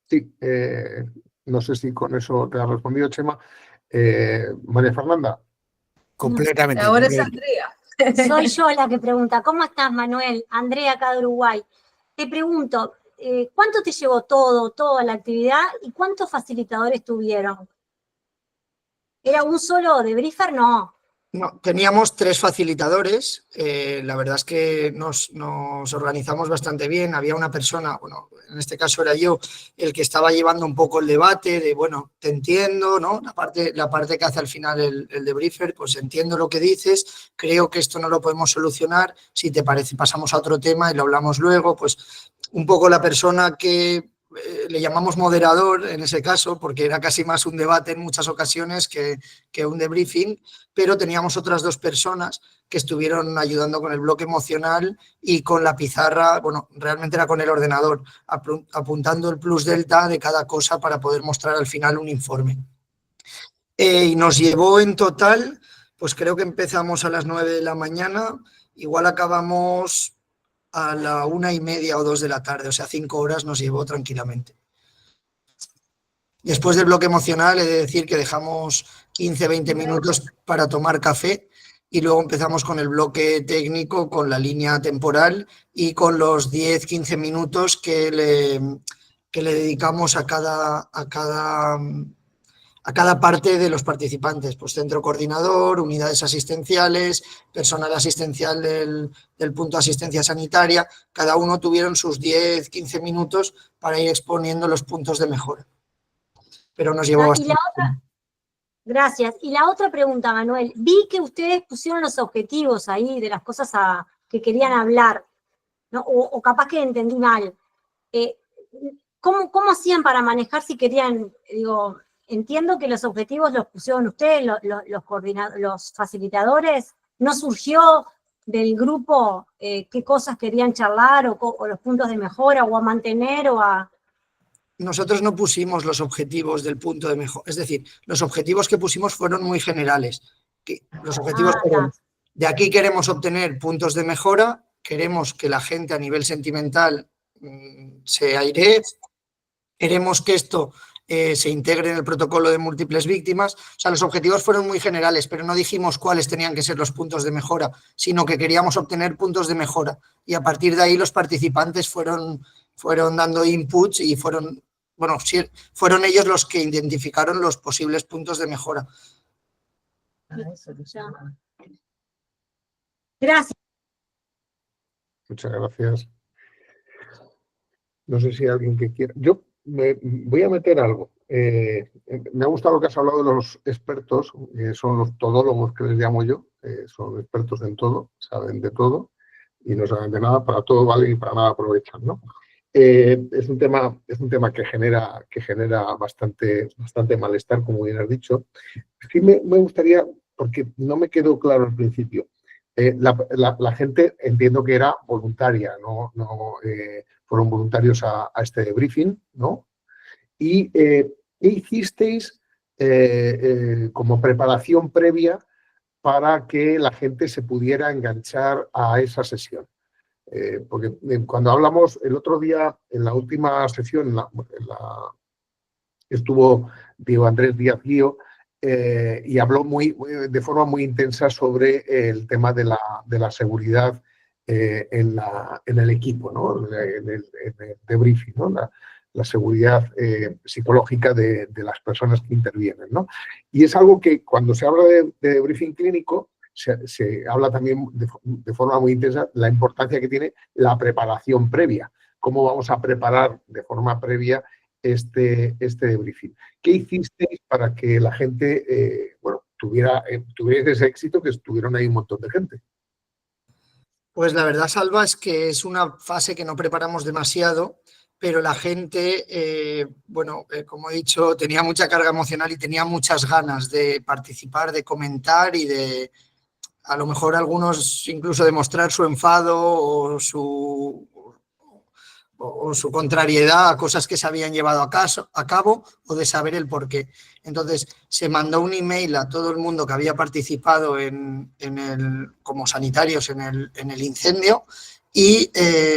Sí, no sé si con eso te ha respondido, Chema. María Fernanda.
Completamente.
Ahora es Andrea.
Soy yo la que pregunta. ¿Cómo estás, Manuel? Andrea, acá de Uruguay. Te pregunto, ¿cuánto te llevó toda la actividad y cuántos facilitadores tuvieron? ¿Era un solo debriefer? No.
No, teníamos 3 facilitadores, la verdad es que nos organizamos bastante bien, había una persona, bueno, en este caso era yo, el que estaba llevando un poco el debate de, bueno, te entiendo, ¿no? La parte que hace al final el debriefer, pues entiendo lo que dices, creo que esto no lo podemos solucionar, si te parece pasamos a otro tema y lo hablamos luego, pues un poco la persona que le llamamos moderador en ese caso, porque era casi más un debate en muchas ocasiones que un debriefing, pero teníamos otras 2 personas que estuvieron ayudando con el bloque emocional y con la pizarra, bueno, realmente era con el ordenador, apuntando el plus delta de cada cosa para poder mostrar al final un informe. Y nos llevó en total, pues creo que empezamos a las 9 de la mañana, igual acabamos a la 1:30 o 2 de la tarde, o sea, 5 horas nos llevó tranquilamente. Después del bloque emocional, he de decir que dejamos 15-20 minutos para tomar café y luego empezamos con el bloque técnico, con la línea temporal y con los 10-15 minutos que le dedicamos a cada parte de los participantes, pues centro coordinador, unidades asistenciales, personal asistencial del punto de asistencia sanitaria, cada uno tuvieron sus 10-15 minutos para ir exponiendo los puntos de mejora. Pero nos llevó bastante.
Gracias. Y la otra pregunta, Manuel, vi que ustedes pusieron los objetivos ahí de las cosas que querían hablar, ¿no? O capaz que entendí mal. ¿Cómo hacían para manejar si querían, digo, entiendo que los objetivos los pusieron ustedes, los facilitadores, ¿no surgió del grupo qué cosas querían charlar o los puntos de mejora o a mantener o a...?
Nosotros no pusimos los objetivos del punto de mejora, es decir, los objetivos que pusimos fueron muy generales. Los objetivos fueron, de aquí queremos obtener puntos de mejora, queremos que la gente a nivel sentimental se airee, queremos que esto se integre en el protocolo de múltiples víctimas. O sea, los objetivos fueron muy generales, pero no dijimos cuáles tenían que ser los puntos de mejora, sino que queríamos obtener puntos de mejora. Y a partir de ahí los participantes fueron dando inputs y fueron ellos los que identificaron los posibles puntos de mejora.
Gracias.
Muchas gracias. No sé si hay alguien que quiera. Yo me voy a meter algo. Me ha gustado lo que has hablado de los expertos, son los todólogos que les llamo yo, son expertos en todo, saben de todo y no saben de nada, para todo valen y para nada aprovechan, ¿no? Es un tema que genera bastante malestar, como bien has dicho. Sí me gustaría, porque no me quedó claro al principio, la gente entiendo que era voluntaria, no fueron voluntarios a este debriefing, ¿no? ¿Y qué hicisteis como preparación previa para que la gente se pudiera enganchar a esa sesión? Porque cuando hablamos el otro día, en la última sesión, estuvo Diego Andrés Díaz Guío y habló de forma muy intensa sobre el tema de la seguridad en el equipo, ¿no? En el debriefing, ¿no? la seguridad psicológica de las personas que intervienen, ¿no? Y es algo que cuando se habla de debriefing clínico, se habla también de forma muy intensa la importancia que tiene la preparación previa. Cómo vamos a preparar de forma previa este debriefing. ¿Qué hicisteis para que la gente tuviera ese éxito, que estuvieron ahí un montón de gente?
Pues la verdad, Salva, es que es una fase que no preparamos demasiado, pero la gente, como he dicho, tenía mucha carga emocional y tenía muchas ganas de participar, de comentar y de, a lo mejor algunos incluso, de mostrar su enfado o su contrariedad a cosas que se habían llevado a cabo, o de saber el porqué. Entonces, se mandó un email a todo el mundo que había participado como sanitarios en el incendio, y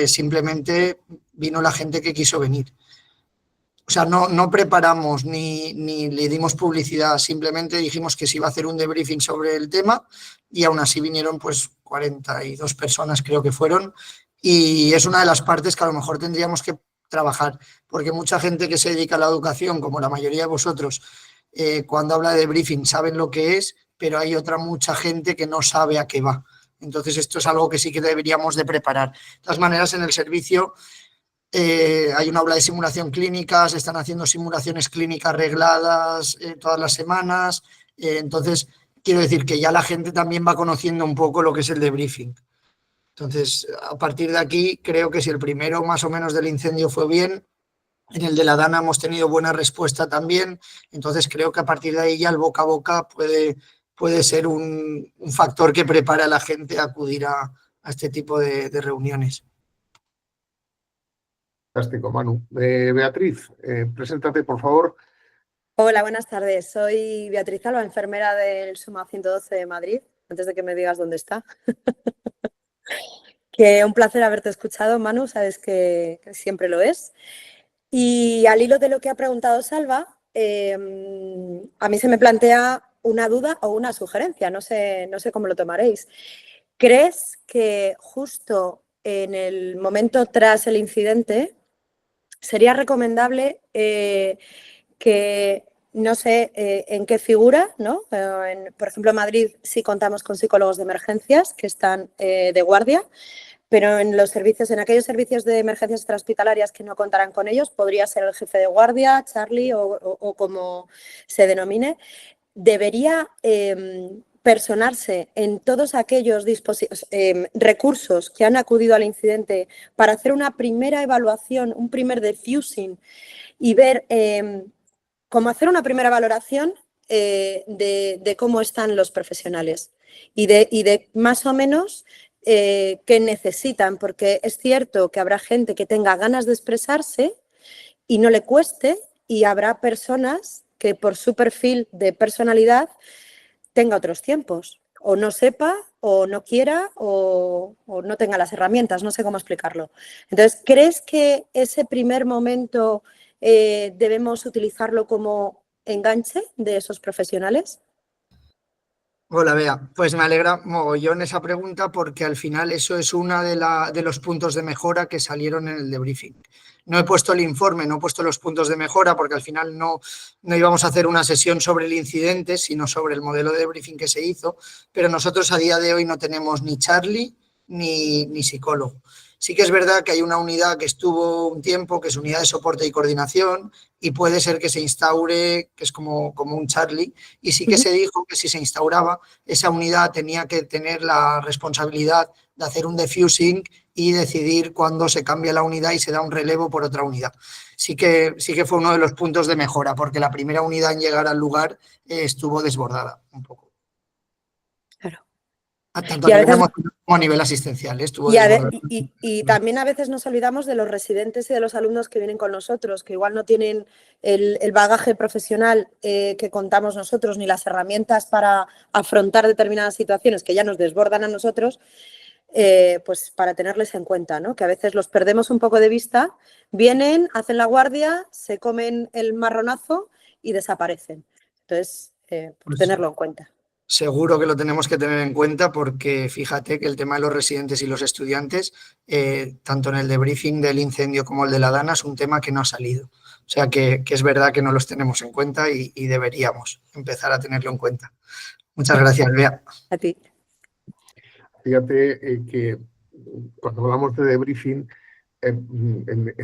simplemente vino la gente que quiso venir. O sea, no preparamos ni le dimos publicidad, simplemente dijimos que se iba a hacer un debriefing sobre el tema, y aún así vinieron pues 42 personas, creo que fueron. Y es una de las partes que a lo mejor tendríamos que trabajar, porque mucha gente que se dedica a la educación, como la mayoría de vosotros, cuando habla de briefing saben lo que es, pero hay mucha gente que no sabe a qué va. Entonces, esto es algo que sí que deberíamos de preparar. De todas maneras, en el servicio hay una aula de simulación clínica, se están haciendo simulaciones clínicas regladas todas las semanas. Entonces, quiero decir que ya la gente también va conociendo un poco lo que es el debriefing. Entonces, a partir de aquí, creo que si el primero más o menos del incendio fue bien, en el de la Dana hemos tenido buena respuesta también. Entonces, creo que a partir de ahí ya el boca a boca puede ser un factor que prepara a la gente a acudir a este tipo de reuniones.
Fantástico, Manu. Beatriz, preséntate, por favor.
Hola, buenas tardes. Soy Beatriz Alba, enfermera del SUMA 112 de Madrid. Antes de que me digas dónde está. Que un placer haberte escuchado, Manu, sabes que siempre lo es. Y al hilo de lo que ha preguntado Salva, a mí se me plantea una duda o una sugerencia, no sé cómo lo tomaréis. ¿Crees que justo en el momento tras el incidente sería recomendable que, no sé en qué figura, ¿no? Por ejemplo, en Madrid sí contamos con psicólogos de emergencias que están de guardia, pero en aquellos servicios de emergencias extrahospitalarias que no contarán con ellos, podría ser el jefe de guardia, Charlie o como se denomine. Debería personarse en todos aquellos recursos que han acudido al incidente para hacer una primera evaluación, un primer diffusing y ver cómo hacer una primera valoración de cómo están los profesionales y de más o menos qué necesitan, porque es cierto que habrá gente que tenga ganas de expresarse y no le cueste, y habrá personas que por su perfil de personalidad tenga otros tiempos, o no sepa, o no quiera, o no tenga las herramientas, no sé cómo explicarlo. Entonces, ¿crees que ese primer momento debemos utilizarlo como enganche de esos profesionales?
Hola, Bea. Pues me alegra mogollón esa pregunta, porque al final eso es uno de los puntos de mejora que salieron en el debriefing. No he puesto el informe, no he puesto los puntos de mejora, porque al final no íbamos a hacer una sesión sobre el incidente, sino sobre el modelo de debriefing que se hizo, pero nosotros a día de hoy no tenemos ni Charlie ni psicólogo. Sí que es verdad que hay una unidad que estuvo un tiempo, que es unidad de soporte y coordinación, y puede ser que se instaure, que es como un Charlie, y sí que se dijo que si se instauraba, esa unidad tenía que tener la responsabilidad de hacer un diffusing y decidir cuándo se cambia la unidad y se da un relevo por otra unidad. Sí que fue uno de los puntos de mejora, porque la primera unidad en llegar al lugar estuvo desbordada un poco.
Claro.
Tanto a nivel emocional como a nivel asistencial.
Y también a veces nos olvidamos de los residentes y de los alumnos que vienen con nosotros, que igual no tienen el bagaje profesional que contamos nosotros, ni las herramientas para afrontar determinadas situaciones que ya nos desbordan a nosotros, pues para tenerles en cuenta, ¿no? Que a veces los perdemos un poco de vista, vienen, hacen la guardia, se comen el marronazo y desaparecen. Entonces, pues tenerlo en cuenta.
seguro que lo tenemos que tener en cuenta porque fíjate que el tema de los residentes y los estudiantes, tanto en el debriefing del incendio como el de la Dana, es un tema que no ha salido. O sea que es verdad que no los tenemos en cuenta y deberíamos empezar a tenerlo en cuenta. Muchas gracias, Bea.
A ti.
Fíjate que cuando hablamos de debriefing,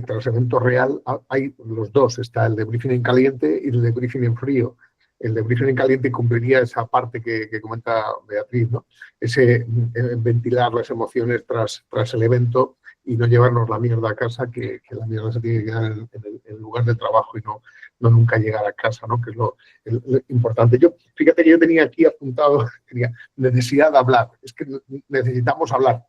tras evento real hay los dos, está el debriefing en caliente y el debriefing en frío. El debriefing en caliente cumpliría esa parte que comenta Beatriz, ¿no? Ese ventilar las emociones tras el evento y no llevarnos la mierda a casa, que la mierda se tiene que quedar en el lugar de trabajo y no nunca llegar a casa, ¿no? Que es lo importante. Fíjate que yo tenía aquí apuntado, tenía necesidad de hablar. Es que necesitamos hablar.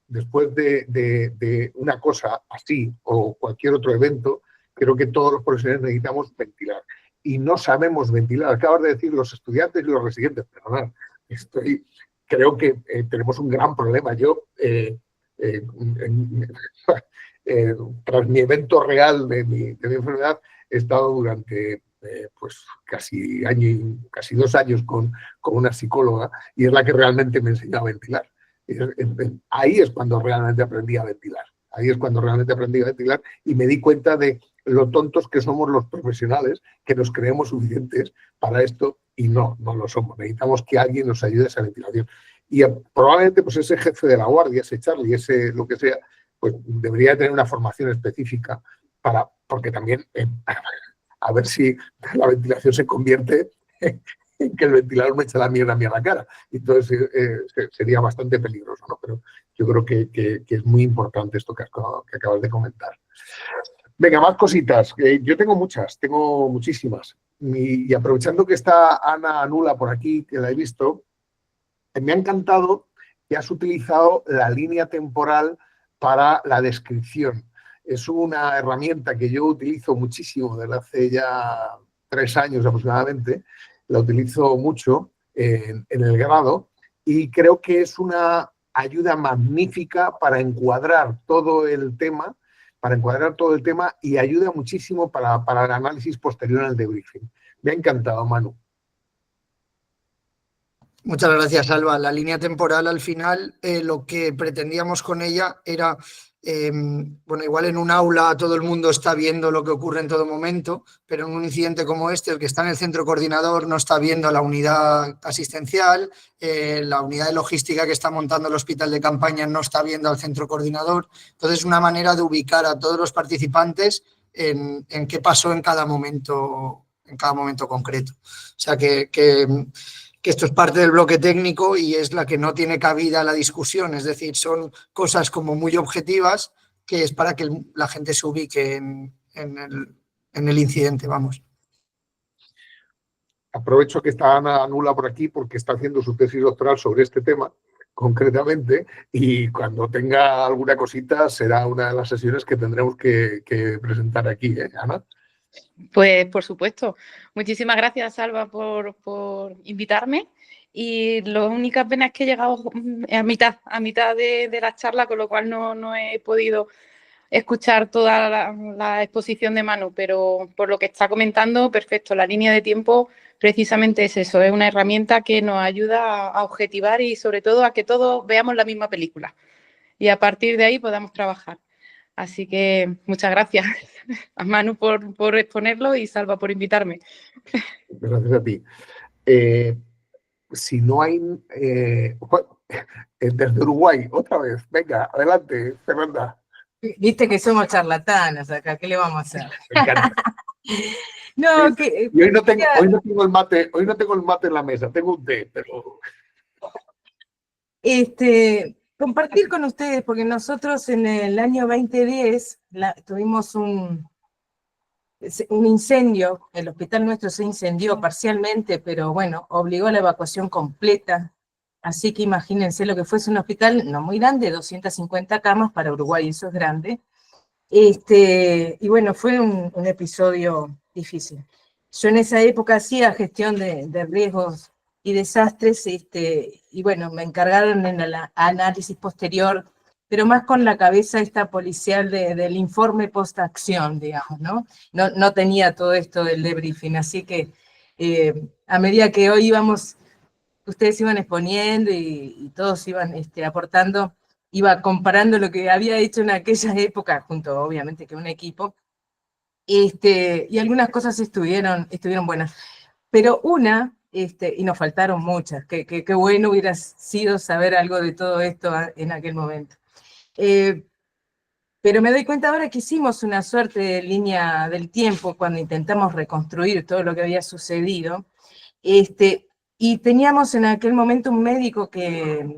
Después de una cosa así o cualquier otro evento, creo que todos los profesionales necesitamos ventilar. Y no sabemos ventilar. Acabas de decir los estudiantes y los residentes. Perdonad, creo que tenemos un gran problema. Yo, tras mi evento real de mi enfermedad, he estado durante pues casi 2 años con una psicóloga y es la que realmente me enseñó a ventilar. Ahí es cuando realmente aprendí a ventilar. Y me di cuenta de lo tontos que somos los profesionales, que nos creemos suficientes para esto y no lo somos. Necesitamos que alguien nos ayude a esa ventilación. Y probablemente pues ese jefe de la guardia, ese Charlie, ese lo que sea, pues debería tener una formación específica porque también a ver si la ventilación se convierte en que el ventilador me echa la mierda a mí a la cara. Entonces sería bastante peligroso, ¿no? Pero yo creo que es muy importante esto que acabas de comentar. Venga, más cositas. Yo tengo muchísimas. Y aprovechando que está Ana Anula por aquí, que la he visto, me ha encantado que has utilizado la línea temporal para la descripción. Es una herramienta que yo utilizo muchísimo desde hace ya 3 años aproximadamente. La utilizo mucho en el grado y creo que es una ayuda magnífica para encuadrar todo el tema, y ayuda muchísimo para el análisis posterior al debriefing. Me ha encantado, Manu.
Muchas gracias, Alba. La línea temporal, al final, lo que pretendíamos con ella era, igual en un aula todo el mundo está viendo lo que ocurre en todo momento, pero en un incidente como este, el que está en el centro coordinador no está viendo la unidad asistencial, la unidad de logística que está montando el hospital de campaña no está viendo al centro coordinador. Entonces, es una manera de ubicar a todos los participantes en qué pasó en cada momento concreto. O sea, que esto es parte del bloque técnico y es la que no tiene cabida la discusión, es decir, son cosas como muy objetivas que es para que la gente se ubique en el incidente, vamos.
Aprovecho que está Ana Anula por aquí porque está haciendo su tesis doctoral sobre este tema concretamente y cuando tenga alguna cosita será una de las sesiones que tendremos que presentar aquí, Ana.
Pues por supuesto. Muchísimas gracias, Salva, por invitarme. Y la única pena es que he llegado a mitad de la charla, con lo cual no he podido escuchar toda la exposición de Manu, pero por lo que está comentando, perfecto. La línea de tiempo precisamente es eso, es una herramienta que nos ayuda a objetivar y sobre todo a que todos veamos la misma película y a partir de ahí podamos trabajar. Así que muchas gracias a Manu por exponerlo y Salva por invitarme.
Gracias a ti. Si no hay... desde Uruguay, otra vez. Venga, adelante, Fernanda.
Viste que somos charlatanas acá, ¿qué le vamos a hacer?
Me encanta.
No,
y hoy no tengo el mate en la mesa, tengo un té, pero...
Compartir con ustedes, porque nosotros en el año 2010 tuvimos un incendio, el hospital nuestro se incendió parcialmente, pero bueno, obligó a la evacuación completa, así que imagínense lo que fue, es un hospital no muy grande, 250 camas para Uruguay, eso es grande, y bueno, fue un episodio difícil. Yo en esa época hacía gestión de riesgos y desastres, y bueno, me encargaron en el análisis posterior, pero más con la cabeza esta policial del informe post-acción, digamos, ¿no? No tenía todo esto del debriefing, así que A medida que hoy ustedes iban exponiendo y todos iban aportando, iba comparando lo que había hecho en aquella época, junto obviamente que un equipo, y algunas cosas estuvieron buenas. Pero y nos faltaron muchas, que bueno hubiera sido saber algo de todo esto en aquel momento. Pero me doy cuenta ahora que hicimos una suerte de línea del tiempo cuando intentamos reconstruir todo lo que había sucedido, y teníamos en aquel momento un médico que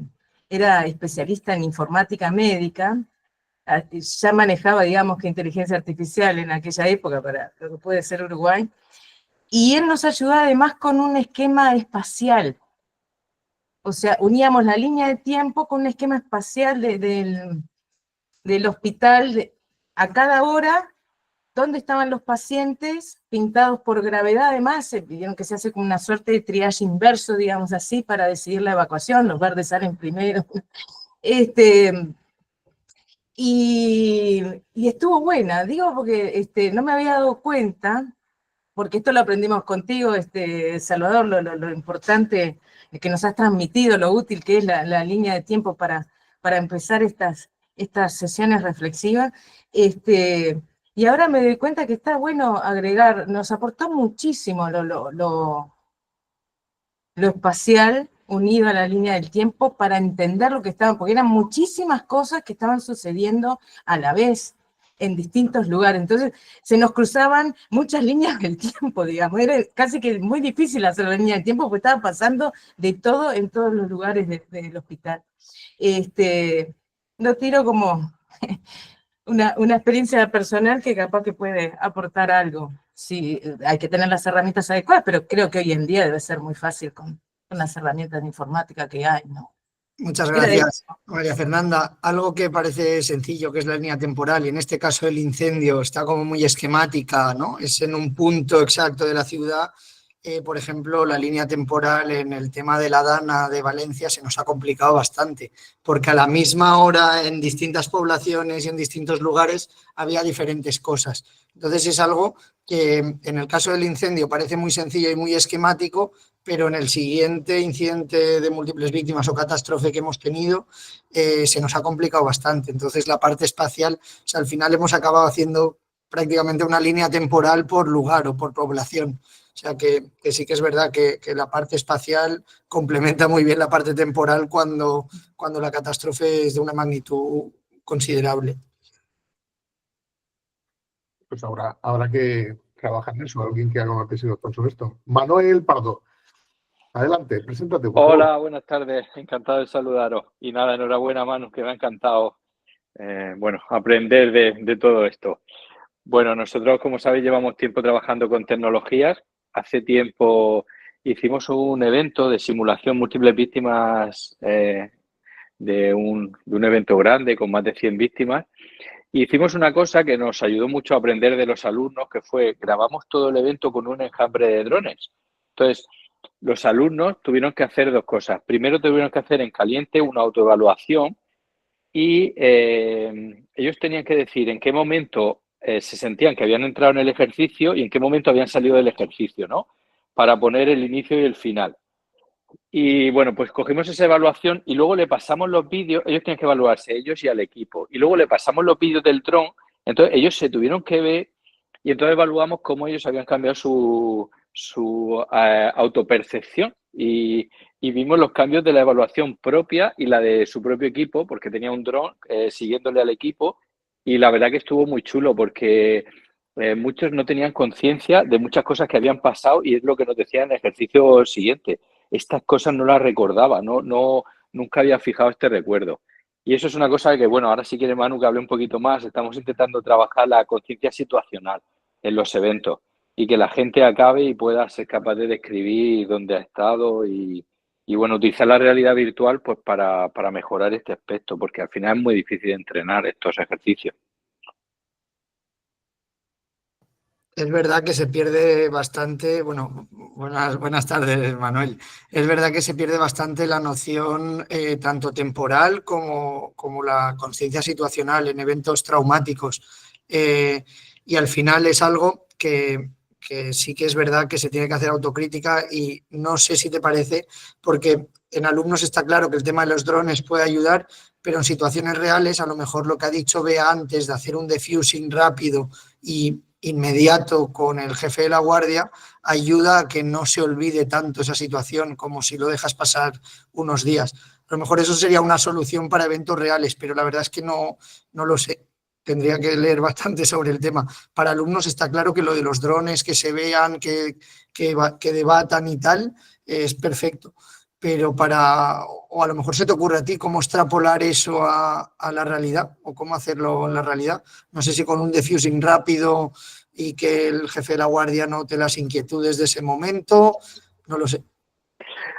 era especialista en informática médica, ya manejaba, digamos, que inteligencia artificial en aquella época para lo que puede ser Uruguay, y él nos ayudaba además con un esquema espacial. O sea, uníamos la línea de tiempo con un esquema espacial del hospital a cada hora, dónde estaban los pacientes, pintados por gravedad. Además, vieron que se hace como una suerte de triage inverso, digamos así, para decidir la evacuación, los verdes salen primero. Y estuvo buena, digo porque no me había dado cuenta, porque esto lo aprendimos contigo, Salvador, lo importante que nos has transmitido, lo útil que es la línea de tiempo para empezar estas sesiones reflexivas, y ahora me doy cuenta que está bueno agregar, nos aportó muchísimo lo espacial unido a la línea del tiempo para entender lo que estaban, porque eran muchísimas cosas que estaban sucediendo a la vez en distintos lugares. Entonces se nos cruzaban muchas líneas del tiempo, digamos. Era casi que muy difícil hacer la línea del tiempo porque estaba pasando de todo en todos los lugares del hospital. Lo tiro como una experiencia personal que capaz que puede aportar algo. Sí, hay que tener las herramientas adecuadas, pero creo que hoy en día debe ser muy fácil con las herramientas de informática que hay, ¿no?
Muchas gracias, María Fernanda. Algo que parece sencillo, que es la línea temporal, y en este caso el incendio está como muy esquemática, ¿no? Es en un punto exacto de la ciudad. Por ejemplo, la línea temporal en el tema de la Dana de Valencia se nos ha complicado bastante, porque a la misma hora en distintas poblaciones y en distintos lugares había diferentes cosas. Entonces es algo que en el caso del incendio parece muy sencillo y muy esquemático, pero en el siguiente incidente de múltiples víctimas o catástrofe que hemos tenido se nos ha complicado bastante. Entonces la parte espacial, o sea, al final hemos acabado haciendo prácticamente una línea temporal por lugar o por población. O sea que sí que es verdad que la parte espacial complementa muy bien la parte temporal cuando la catástrofe es de una magnitud considerable.
Pues ahora que trabajar en eso, alguien que haga una tesis doctor sobre esto. Manuel Pardo, adelante, preséntate.
Hola, buenas tardes, encantado de saludaros. Y nada, enhorabuena, Manu, que me ha encantado aprender de todo esto. Bueno, nosotros, como sabéis, llevamos tiempo trabajando con tecnologías. Hace tiempo hicimos un evento de simulación múltiples víctimas de un evento grande con más de 100 víctimas. Y hicimos una cosa que nos ayudó mucho a aprender de los alumnos, que fue grabamos todo el evento con un enjambre de drones. Entonces, los alumnos tuvieron que hacer dos cosas. Primero tuvieron que hacer en caliente una autoevaluación y ellos tenían que decir en qué momento se sentían que habían entrado en el ejercicio y en qué momento habían salido del ejercicio, ¿no? Para poner el inicio y el final. Y bueno, pues cogimos esa evaluación y luego le pasamos los vídeos, ellos tienen que evaluarse, ellos y al equipo, y luego le pasamos los vídeos del dron, entonces ellos se tuvieron que ver y entonces evaluamos cómo ellos habían cambiado su autopercepción y vimos los cambios de la evaluación propia y la de su propio equipo, porque tenía un dron siguiéndole al equipo, y la verdad que estuvo muy chulo porque muchos no tenían conciencia de muchas cosas que habían pasado y es lo que nos decían en el ejercicio siguiente. Estas cosas no las recordaba, nunca había fijado este recuerdo. Y eso es una cosa que, bueno, ahora si quiere Manu que hable un poquito más, estamos intentando trabajar la conciencia situacional en los eventos y que la gente acabe y pueda ser capaz de describir dónde ha estado y bueno, utilizar la realidad virtual pues para mejorar este aspecto, porque al final es muy difícil entrenar estos ejercicios.
Es verdad que se pierde bastante, bueno, buenas tardes, Manuel. Es verdad que se pierde bastante la noción tanto temporal como la conciencia situacional en eventos traumáticos. Y al final es algo que que sí que es verdad que se tiene que hacer autocrítica y no sé si te parece, porque en alumnos está claro que el tema de los drones puede ayudar, pero en situaciones reales a lo mejor lo que ha dicho Bea antes de hacer un defusing rápido y inmediato con el jefe de la guardia ayuda a que no se olvide tanto esa situación como si lo dejas pasar unos días. A lo mejor eso sería una solución para eventos reales, pero la verdad es que no lo sé. Tendría que leer bastante sobre el tema. Para alumnos está claro que lo de los drones, que se vean, que debatan y tal, es perfecto. Pero o a lo mejor se te ocurre a ti cómo extrapolar eso a la realidad o cómo hacerlo en la realidad. No sé si con un defusing rápido y que el jefe de la guardia note las inquietudes de ese momento, no lo sé.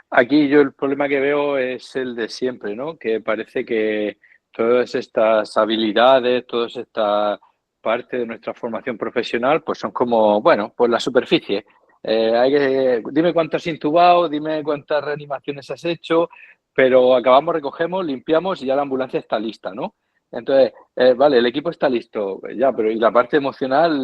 Aquí yo el problema que veo es el de siempre, ¿no? Que parece que todas estas habilidades, toda esta parte de nuestra formación profesional, pues son como, bueno, pues la superficie. Dime cuánto has intubado, dime cuántas reanimaciones has hecho, pero acabamos, recogemos, limpiamos y ya la ambulancia está lista, ¿no? Entonces, vale, el equipo está listo, ya, pero y la parte emocional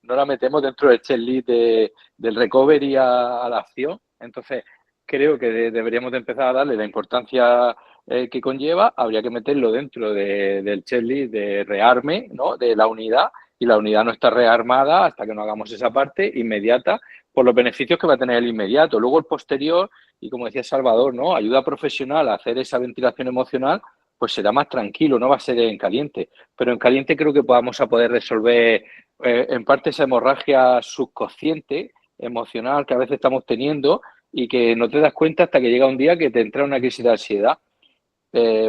no la metemos dentro del checklist del recovery a la acción. Entonces, creo que deberíamos de empezar a darle la importancia que conlleva. Habría que meterlo dentro del checklist de rearme, ¿no? De la unidad, y la unidad no está rearmada hasta que no hagamos esa parte inmediata por los beneficios que va a tener el inmediato. Luego el posterior, y como decía Salvador, ¿no? Ayuda profesional a hacer esa ventilación emocional, pues será más tranquilo, no va a ser en caliente. Pero en caliente creo que vamos a poder resolver en parte esa hemorragia subconsciente, emocional que a veces estamos teniendo y que no te das cuenta hasta que llega un día que te entra una crisis de ansiedad.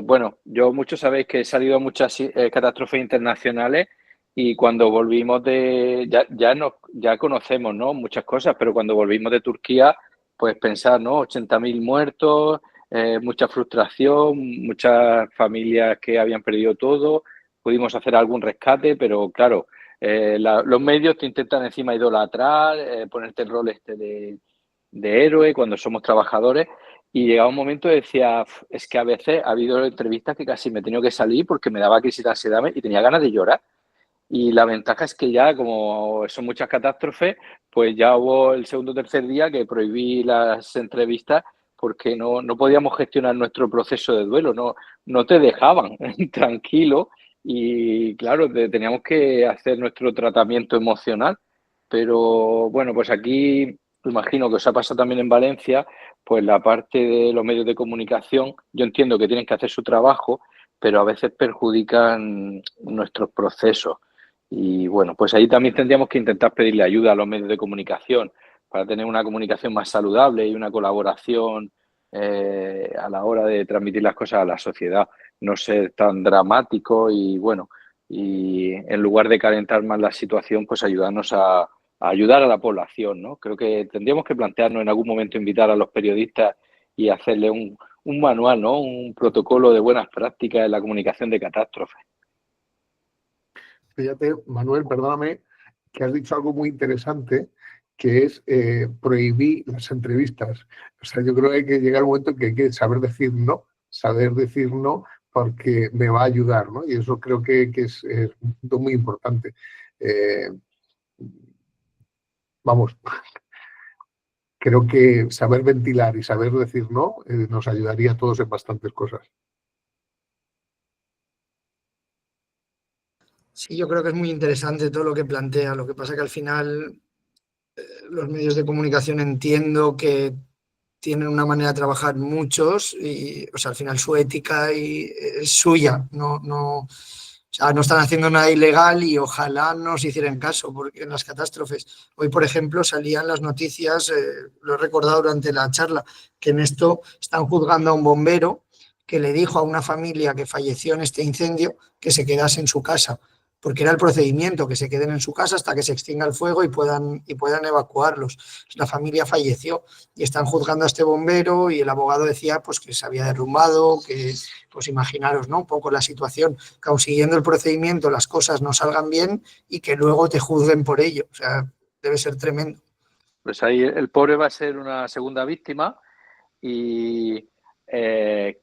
Bueno, muchos sabéis que he salido a muchas catástrofes internacionales y cuando volvimos ya conocemos, ¿no? Muchas cosas, pero cuando volvimos de Turquía, pues pensar, ¿no? 80.000 muertos, mucha frustración, muchas familias que habían perdido todo, pudimos hacer algún rescate, pero claro, los medios te intentan encima idolatrar, ponerte el rol de héroe cuando somos trabajadores, y llegaba un momento y decía, es que a veces ha habido entrevistas que casi me he tenido que salir porque me daba crisis de ansiedad y tenía ganas de llorar. Y la ventaja es que ya, como son muchas catástrofes, pues ya hubo el segundo o tercer día que prohibí las entrevistas porque no podíamos gestionar nuestro proceso de duelo, no te dejaban tranquilo, y claro, teníamos que hacer nuestro tratamiento emocional. Pero bueno, pues aquí imagino que os ha pasado también en Valencia, pues la parte de los medios de comunicación, yo entiendo que tienen que hacer su trabajo, pero a veces perjudican nuestros procesos. Y bueno, pues ahí también tendríamos que intentar pedirle ayuda a los medios de comunicación para tener una comunicación más saludable y una colaboración a la hora de transmitir las cosas a la sociedad, no ser tan dramático y bueno, y en lugar de calentar más la situación, pues ayudarnos a ayudar a la población, ¿no? Creo que tendríamos que plantearnos en algún momento invitar a los periodistas y hacerle un manual, ¿no? Un protocolo de buenas prácticas en la comunicación de catástrofes.
Fíjate, Manuel, perdóname, que has dicho algo muy interesante, que es prohibir las entrevistas. O sea, yo creo que hay que llegar al momento en que hay que saber decir no, porque me va a ayudar, ¿no? Y eso creo que es un punto muy importante. Vamos, creo que saber ventilar y saber decir no nos ayudaría a todos en bastantes cosas.
Sí, yo creo que es muy interesante todo lo que plantea. Lo que pasa que al final los medios de comunicación entiendo que tienen una manera de trabajar muchos y, o sea, al final su ética es suya, o sea, no están haciendo nada ilegal y ojalá nos hicieran caso, porque en las catástrofes, hoy por ejemplo salían las noticias, lo he recordado durante la charla, que en esto están juzgando a un bombero que le dijo a una familia que falleció en este incendio que se quedase en su casa, porque era el procedimiento, que se queden en su casa hasta que se extinga el fuego y puedan evacuarlos. La familia falleció y están juzgando a este bombero y el abogado decía pues que se había derrumbado, que pues imaginaros, ¿no? Un poco la situación, que aun siguiendo el procedimiento las cosas no salgan bien y que luego te juzguen por ello. O sea, debe ser tremendo.
Pues ahí el pobre va a ser una segunda víctima y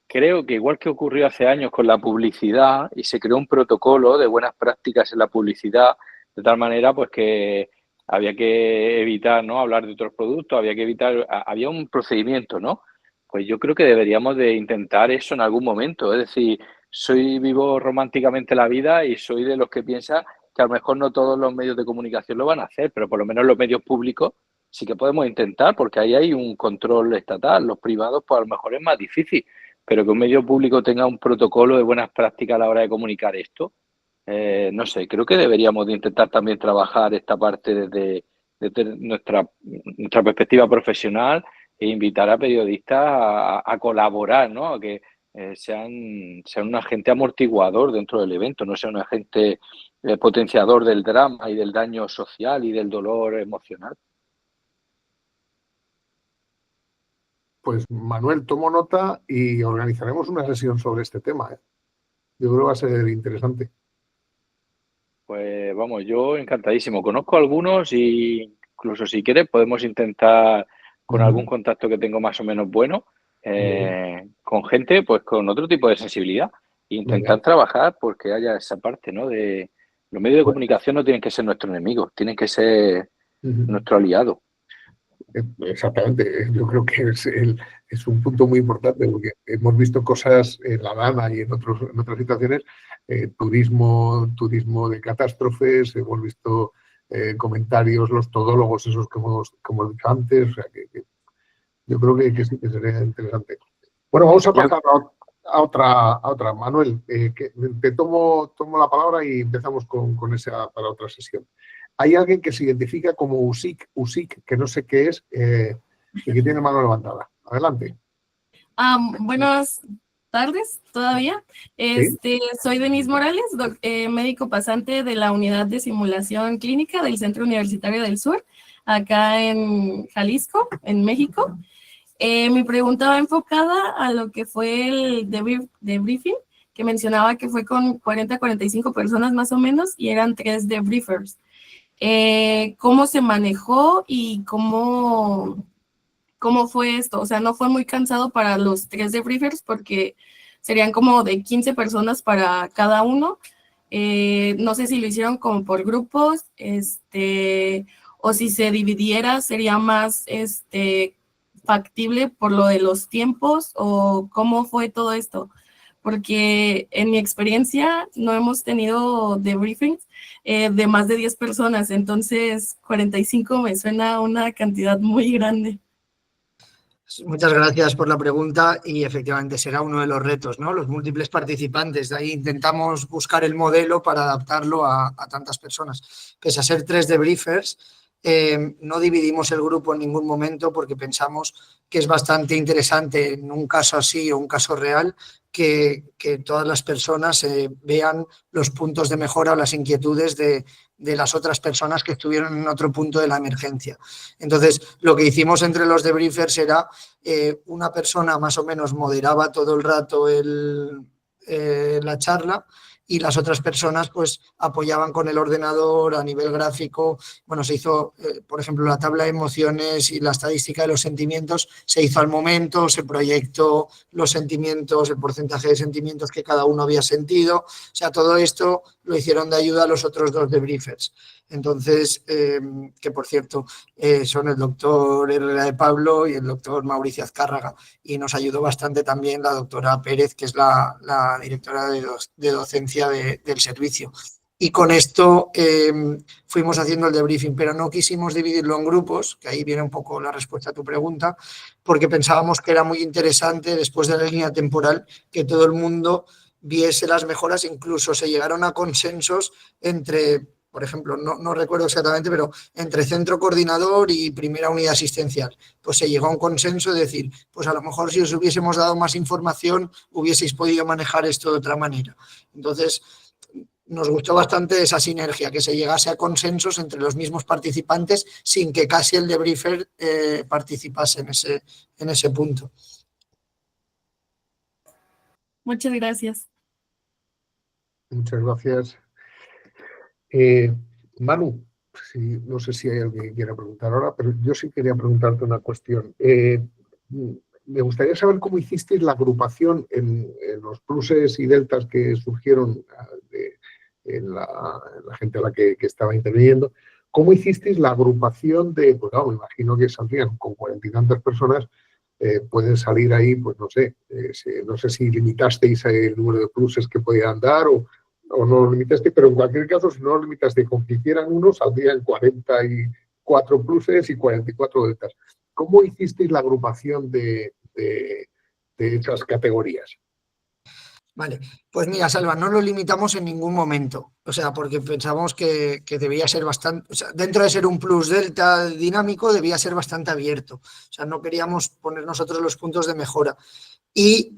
creo que igual que ocurrió hace años con la publicidad y se creó un protocolo de buenas prácticas en la publicidad, de tal manera pues que había que evitar, ¿no?, hablar de otros productos, había que evitar, había un procedimiento, ¿no? Pues yo creo que deberíamos de intentar eso en algún momento. Es decir, vivo románticamente la vida y soy de los que piensa que a lo mejor no todos los medios de comunicación lo van a hacer, pero por lo menos los medios públicos sí que podemos intentar, porque ahí hay un control estatal. Los privados, pues a lo mejor es más difícil, pero que un medio público tenga un protocolo de buenas prácticas a la hora de comunicar esto, no sé, creo que deberíamos de intentar también trabajar esta parte desde nuestra perspectiva profesional e invitar a periodistas a colaborar, ¿no? A que sean un agente amortiguador dentro del evento, no sea un agente potenciador del drama y del daño social y del dolor emocional.
Pues Manuel, tomo nota y organizaremos una sesión sobre este tema, ¿eh? Yo creo que va a ser interesante.
Pues vamos, yo encantadísimo. Conozco algunos y incluso si quieres podemos intentar con algún contacto que tengo más o menos bueno, con gente pues con otro tipo de sensibilidad e intentar trabajar porque haya esa parte, ¿no? De los medios de comunicación no tienen que ser nuestro enemigo, tienen que ser nuestro aliado.
Exactamente, yo creo que es un punto muy importante porque hemos visto cosas en La Dana y en otras situaciones, turismo de catástrofes, hemos visto comentarios, los todólogos esos que hemos dicho antes, o sea que yo creo que sí que sería interesante. Bueno, vamos a pasar a otra. Manuel, te tomo la palabra y empezamos con esa para otra sesión. Hay alguien que se identifica como USIC, que no sé qué es, y que tiene mano levantada. Adelante.
Buenas tardes todavía.
¿Sí?
Soy Denise Morales, médico pasante de la Unidad de Simulación Clínica del Centro Universitario del Sur, acá en Jalisco, en México. Mi pregunta va enfocada a lo que fue el debriefing, que mencionaba que fue con 40 a 45 personas más o menos y eran 3 debriefers. ¿Cómo se manejó y cómo fue esto? O sea, no fue muy cansado para los 3 debriefers porque serían como de 15 personas para cada uno. No sé si lo hicieron como por grupos, o si se dividiera sería más factible por lo de los tiempos, o cómo fue todo esto. Porque en mi experiencia no hemos tenido debriefings de más de 10 personas, entonces 45 me suena una cantidad muy grande.
Muchas gracias por la pregunta y efectivamente será uno de los retos, ¿no? Los múltiples participantes, de ahí intentamos buscar el modelo para adaptarlo a tantas personas. Pese a ser 3 debriefers, no dividimos el grupo en ningún momento porque pensamos que es bastante interesante en un caso así o un caso real que todas las personas vean los puntos de mejora o las inquietudes de las otras personas que estuvieron en otro punto de la emergencia. Entonces, lo que hicimos entre los debriefers era una persona más o menos moderaba todo el rato la charla y las otras personas pues apoyaban con el ordenador a nivel gráfico. Bueno, se hizo, por ejemplo, la tabla de emociones y la estadística de los sentimientos se hizo al momento, se proyectó los sentimientos, el porcentaje de sentimientos que cada uno había sentido. O sea, todo esto lo hicieron de ayuda a los otros 2 debriefers. Entonces, que por cierto, son el doctor Herrera de Pablo y el doctor Mauricio Azcárraga. Y nos ayudó bastante también la doctora Pérez, que es la directora de docencia del servicio. Y con esto fuimos haciendo el debriefing, pero no quisimos dividirlo en grupos, que ahí viene un poco la respuesta a tu pregunta, porque pensábamos que era muy interesante, después de la línea temporal, que todo el mundo viese las mejoras, incluso se llegaron a consensos entre, por ejemplo, no recuerdo exactamente, pero entre centro coordinador y primera unidad asistencial. Pues se llegó a un consenso de decir, pues a lo mejor si os hubiésemos dado más información, hubieseis podido manejar esto de otra manera. Entonces, nos gustó bastante esa sinergia, que se llegase a consensos entre los mismos participantes sin que casi el debriefer participase en ese punto.
Muchas gracias.
Muchas gracias. Manu, no sé si hay alguien que quiera preguntar ahora, pero yo sí quería preguntarte una cuestión. Me gustaría saber cómo hicisteis la agrupación en los pluses y deltas que surgieron en la gente a la que estaba interviniendo, ¿Cómo hicisteis la agrupación de, pues claro, me imagino que saldrían con 40 y tantas personas, pueden salir ahí, pues no sé, no sé si limitasteis el número de pluses que podían dar o no lo limitasteis, pero en cualquier caso, si no lo limitasteis con que hicieran uno, saldrían 44 pluses y 44 deltas. ¿Cómo hicisteis la agrupación de esas categorías?
Vale, pues mira, Salva, no lo limitamos en ningún momento, o sea, porque pensamos que debía ser bastante, o sea, dentro de ser un plus delta dinámico, debía ser bastante abierto, o sea, no queríamos poner nosotros los puntos de mejora. Y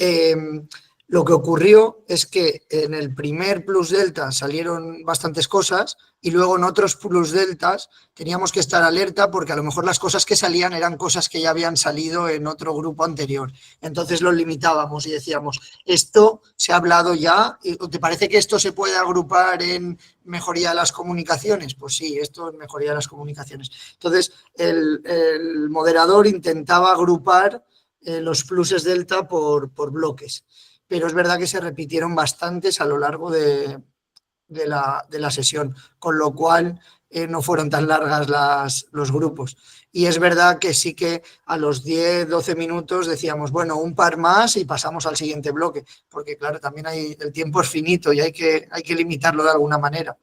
lo que ocurrió es que en el primer plus delta salieron bastantes cosas y luego en otros plus deltas teníamos que estar alerta porque a lo mejor las cosas que salían eran cosas que ya habían salido en otro grupo anterior. Entonces lo limitábamos y decíamos, esto se ha hablado ya, ¿te parece que esto se puede agrupar en mejoría de las comunicaciones? Pues sí, esto es mejoría de las comunicaciones. Entonces el moderador intentaba agrupar los pluses delta por bloques. Pero es verdad que se repitieron bastantes a lo largo de la sesión, con lo cual no fueron tan largas los grupos. Y es verdad que sí que a los 10, 12 minutos decíamos, bueno, un par más y pasamos al siguiente bloque, porque claro, también el tiempo es finito y hay que limitarlo de alguna manera.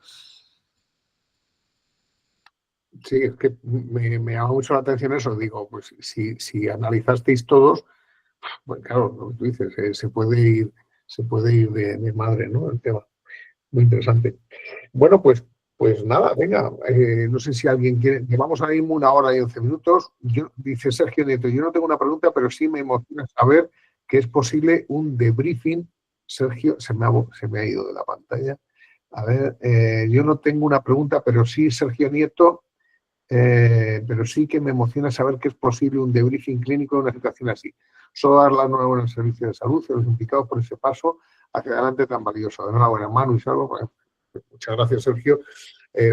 Sí, es que me llama mucho la atención eso, digo, pues si analizasteis todos, pues claro, lo que tú dices, se puede ir de madre, ¿no? El tema. Muy interesante. Bueno, pues nada, venga, no sé si alguien quiere, llevamos ahora mismo 1 hora y 11 minutos. Dice Sergio Nieto, yo no tengo una pregunta, pero sí me emociona saber que es posible un debriefing. Sergio, se me ha ido de la pantalla. A ver, yo no tengo una pregunta, pero sí, Sergio Nieto, pero sí que me emociona saber que es posible un debriefing clínico en una situación así. Solo dar la enhorabuena al servicio de salud y a los implicados por ese paso hacia adelante tan valioso. Enhorabuena, Manu y Salvo. Bueno, muchas gracias, Sergio.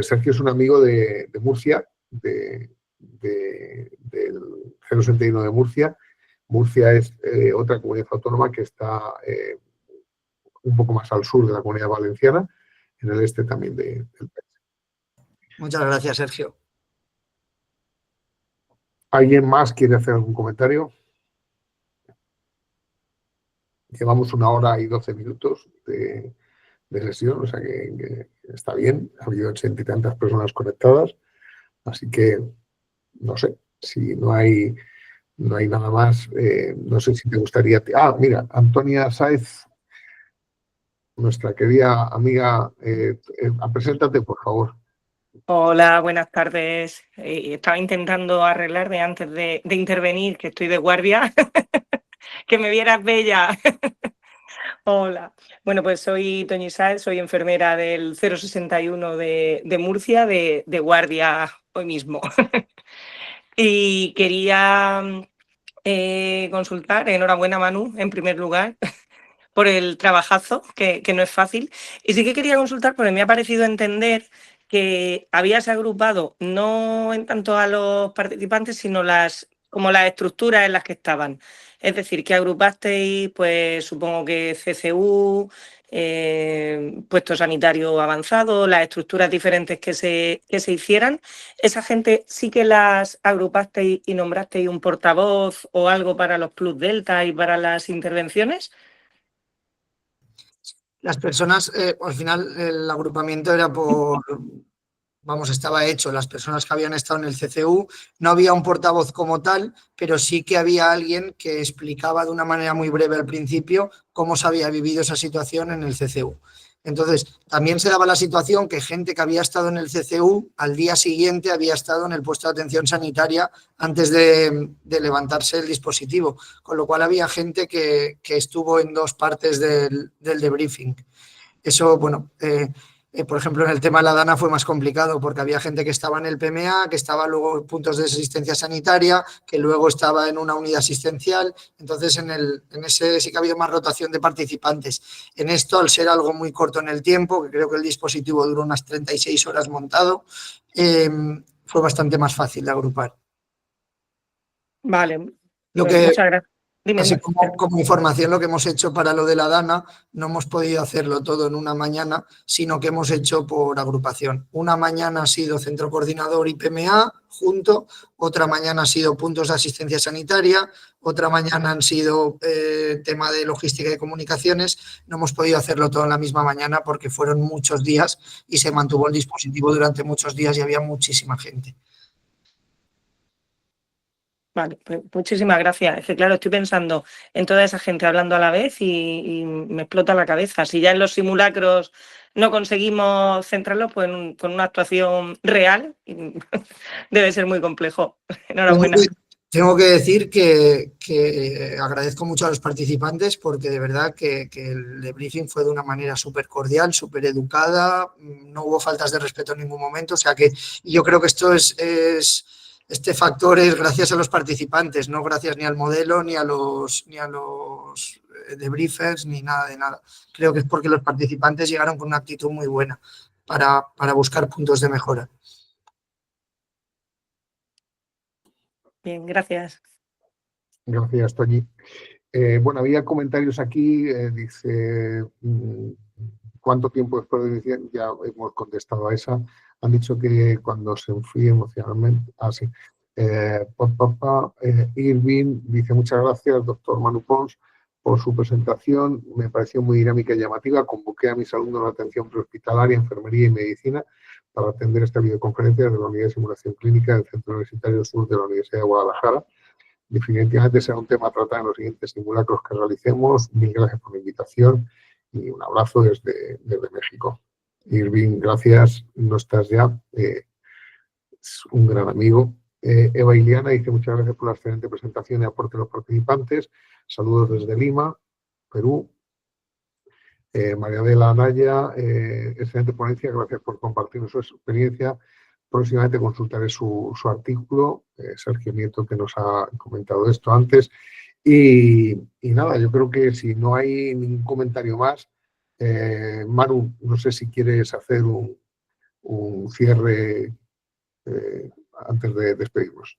Sergio es un amigo de Murcia, del 061 de Murcia. Murcia es otra comunidad autónoma que está un poco más al sur de la Comunidad Valenciana, en el este también del país.
Muchas gracias, Sergio.
¿Alguien más quiere hacer algún comentario? Llevamos 1 hora y 12 minutos de sesión, o sea que está bien. Ha habido 80 y tantas personas conectadas, así que no sé, si no hay nada más, no sé si te gustaría... mira, Antonia Sáez, nuestra querida amiga, preséntate, por favor.
Hola, buenas tardes. Estaba intentando arreglarme antes de intervenir, que estoy de guardia. Que me vieras bella. Hola. Bueno, pues soy Toñi Sáez, soy enfermera del 061 de Murcia, de guardia hoy mismo. Y quería consultar, enhorabuena Manu, en primer lugar, por el trabajazo, que no es fácil. Y sí que quería consultar porque me ha parecido entender que habías agrupado no en tanto a los participantes, sino como las estructuras en las que estaban. Es decir, que agrupasteis, pues supongo que CCU, puesto sanitario avanzado, las estructuras diferentes que se hicieran. ¿Esa gente sí que las agrupasteis y nombrasteis un portavoz o algo para los Plus Delta y para las intervenciones?
Las personas, al final el agrupamiento era estaba hecho, las personas que habían estado en el CCU, no había un portavoz como tal, pero sí que había alguien que explicaba de una manera muy breve al principio cómo se había vivido esa situación en el CCU. Entonces, también se daba la situación que gente que había estado en el CCU al día siguiente había estado en el puesto de atención sanitaria antes de levantarse el dispositivo, con lo cual había gente que estuvo en 2 partes del debriefing. Eso, bueno, por ejemplo, en el tema de la DANA fue más complicado porque había gente que estaba en el PMA, que estaba luego en puntos de asistencia sanitaria, que luego estaba en una unidad asistencial. Entonces, en ese sí que ha habido más rotación de participantes. En esto, al ser algo muy corto en el tiempo, que creo que el dispositivo duró unas 36 horas montado, fue bastante más fácil de agrupar.
Vale, muchas gracias. Dime,
así como información, lo que hemos hecho para lo de la DANA, no hemos podido hacerlo todo en una mañana, sino que hemos hecho por agrupación. Una mañana ha sido centro coordinador y PMA junto, otra mañana ha sido puntos de asistencia sanitaria, otra mañana han sido tema de logística y comunicaciones. No hemos podido hacerlo todo en la misma mañana porque fueron muchos días y se mantuvo el dispositivo durante muchos días y había muchísima gente.
Vale, pues muchísimas gracias. Es que claro, estoy pensando en toda esa gente hablando a la vez y me explota la cabeza. Si ya en los simulacros no conseguimos centrarlo, pues con una actuación real debe ser muy complejo. Enhorabuena.
Tengo que decir que agradezco mucho a los participantes porque de verdad que el debriefing fue de una manera súper cordial, súper educada, no hubo faltas de respeto en ningún momento, o sea que yo creo que esto este factor es gracias a los participantes, no gracias ni al modelo, ni a los debriefers, ni nada de nada. Creo que es porque los participantes llegaron con una actitud muy buena para buscar puntos de mejora.
Bien, gracias.
Gracias, Toñi. Bueno, había comentarios aquí, dice, ¿cuánto tiempo después de iniciar? Ya hemos contestado a esa. Han dicho que cuando se enfríe emocionalmente. Sí. Irving dice, muchas gracias, doctor Manu Pons, por su presentación. Me pareció muy dinámica y llamativa. Convoqué a mis alumnos de atención prehospitalaria, enfermería y medicina para atender esta videoconferencia de la Unidad de Simulación Clínica del Centro Universitario Sur de la Universidad de Guadalajara. Definitivamente será un tema a tratar en los siguientes simulacros que realicemos. Mil gracias por la invitación y un abrazo desde México. Irving, gracias, no estás ya, es un gran amigo. Eva Iliana dice, muchas gracias por la excelente presentación y aporte de los participantes. Saludos desde Lima, Perú. María Adela Anaya, excelente ponencia, gracias por compartir su experiencia. Próximamente consultaré su artículo, Sergio Nieto, que nos ha comentado esto antes. Y nada, yo creo que si no hay ningún comentario más, Manu, no sé si quieres hacer un cierre antes de despedirnos.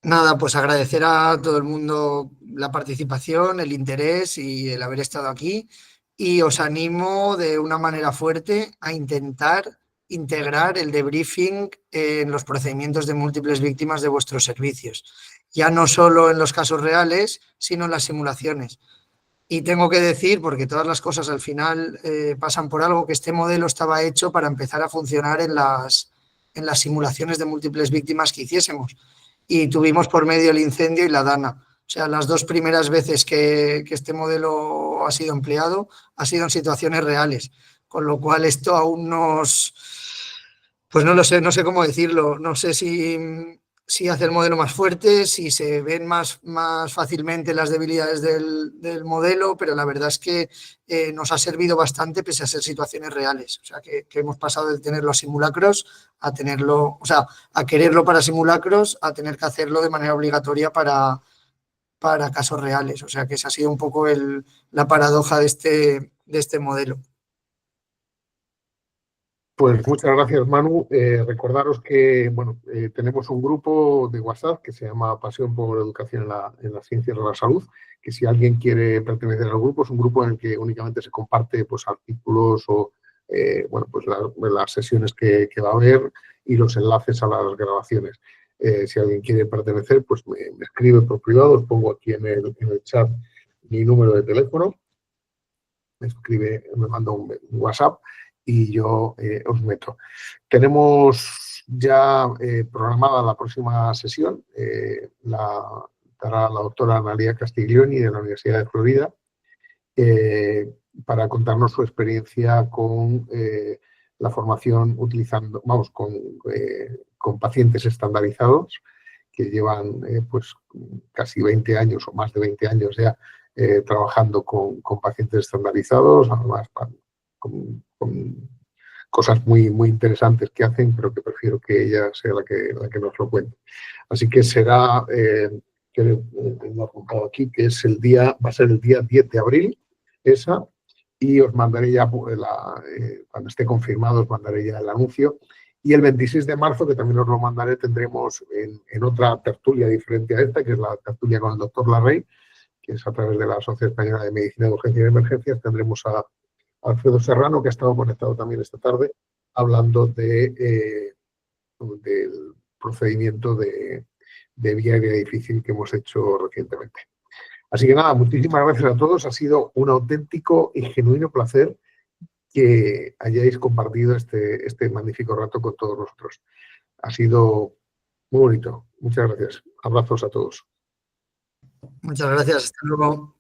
Nada, pues agradecer a todo el mundo la participación, el interés y el haber estado aquí. Y os animo de una manera fuerte a intentar integrar el debriefing en los procedimientos de múltiples víctimas de vuestros servicios. Ya no solo en los casos reales, sino en las simulaciones. Y tengo que decir, porque todas las cosas al final pasan por algo, que este modelo estaba hecho para empezar a funcionar en las simulaciones de múltiples víctimas que hiciésemos. Y tuvimos por medio el incendio y la DANA. O sea, las dos primeras veces que este modelo ha sido empleado ha sido en situaciones reales. Con lo cual esto aún pues no lo sé, no sé cómo decirlo. No sé si hacer el modelo más fuerte, si se ven más fácilmente las debilidades del modelo, pero la verdad es que nos ha servido bastante pese a ser situaciones reales. O sea, que hemos pasado de tener los simulacros a tenerlo, o sea, a quererlo para simulacros, a tener que hacerlo de manera obligatoria para casos reales. O sea, que esa ha sido un poco la paradoja de este modelo.
Pues muchas gracias, Manu. Recordaros que bueno, tenemos un grupo de WhatsApp que se llama Pasión por Educación en las Ciencias de la Salud, que si alguien quiere pertenecer al grupo, es un grupo en el que únicamente se comparte pues, artículos o bueno, pues las sesiones que va a haber y los enlaces a las grabaciones. Si alguien quiere pertenecer, pues me escribe por privado, os pongo aquí en el chat mi número de teléfono, me escribe, me manda un WhatsApp y yo os meto. Tenemos ya programada la próxima sesión, la dará la doctora Analia Castiglioni de la Universidad de Florida para contarnos su experiencia con la formación utilizando, vamos, con pacientes estandarizados que llevan pues casi 20 años o más de 20 años ya trabajando con pacientes estandarizados, además con cosas muy interesantes que hacen, pero que prefiero que ella sea la que nos lo cuente. Así que será, que tengo apuntado aquí, que es va a ser el día 10 de abril, esa, y os mandaré ya, cuando esté confirmado, os mandaré ya el anuncio. Y el 26 de marzo, que también os lo mandaré, tendremos en otra tertulia diferente a esta, que es la tertulia con el doctor Larrey, que es a través de la Sociedad Española de Medicina de Urgencia y Emergencias. Tendremos a Alfredo Serrano, que ha estado conectado también esta tarde, hablando del procedimiento de vía aérea difícil que hemos hecho recientemente. Así que nada, muchísimas gracias a todos. Ha sido un auténtico y genuino placer que hayáis compartido este magnífico rato con todos nosotros. Ha sido muy bonito. Muchas gracias. Abrazos a todos.
Muchas gracias. Hasta luego.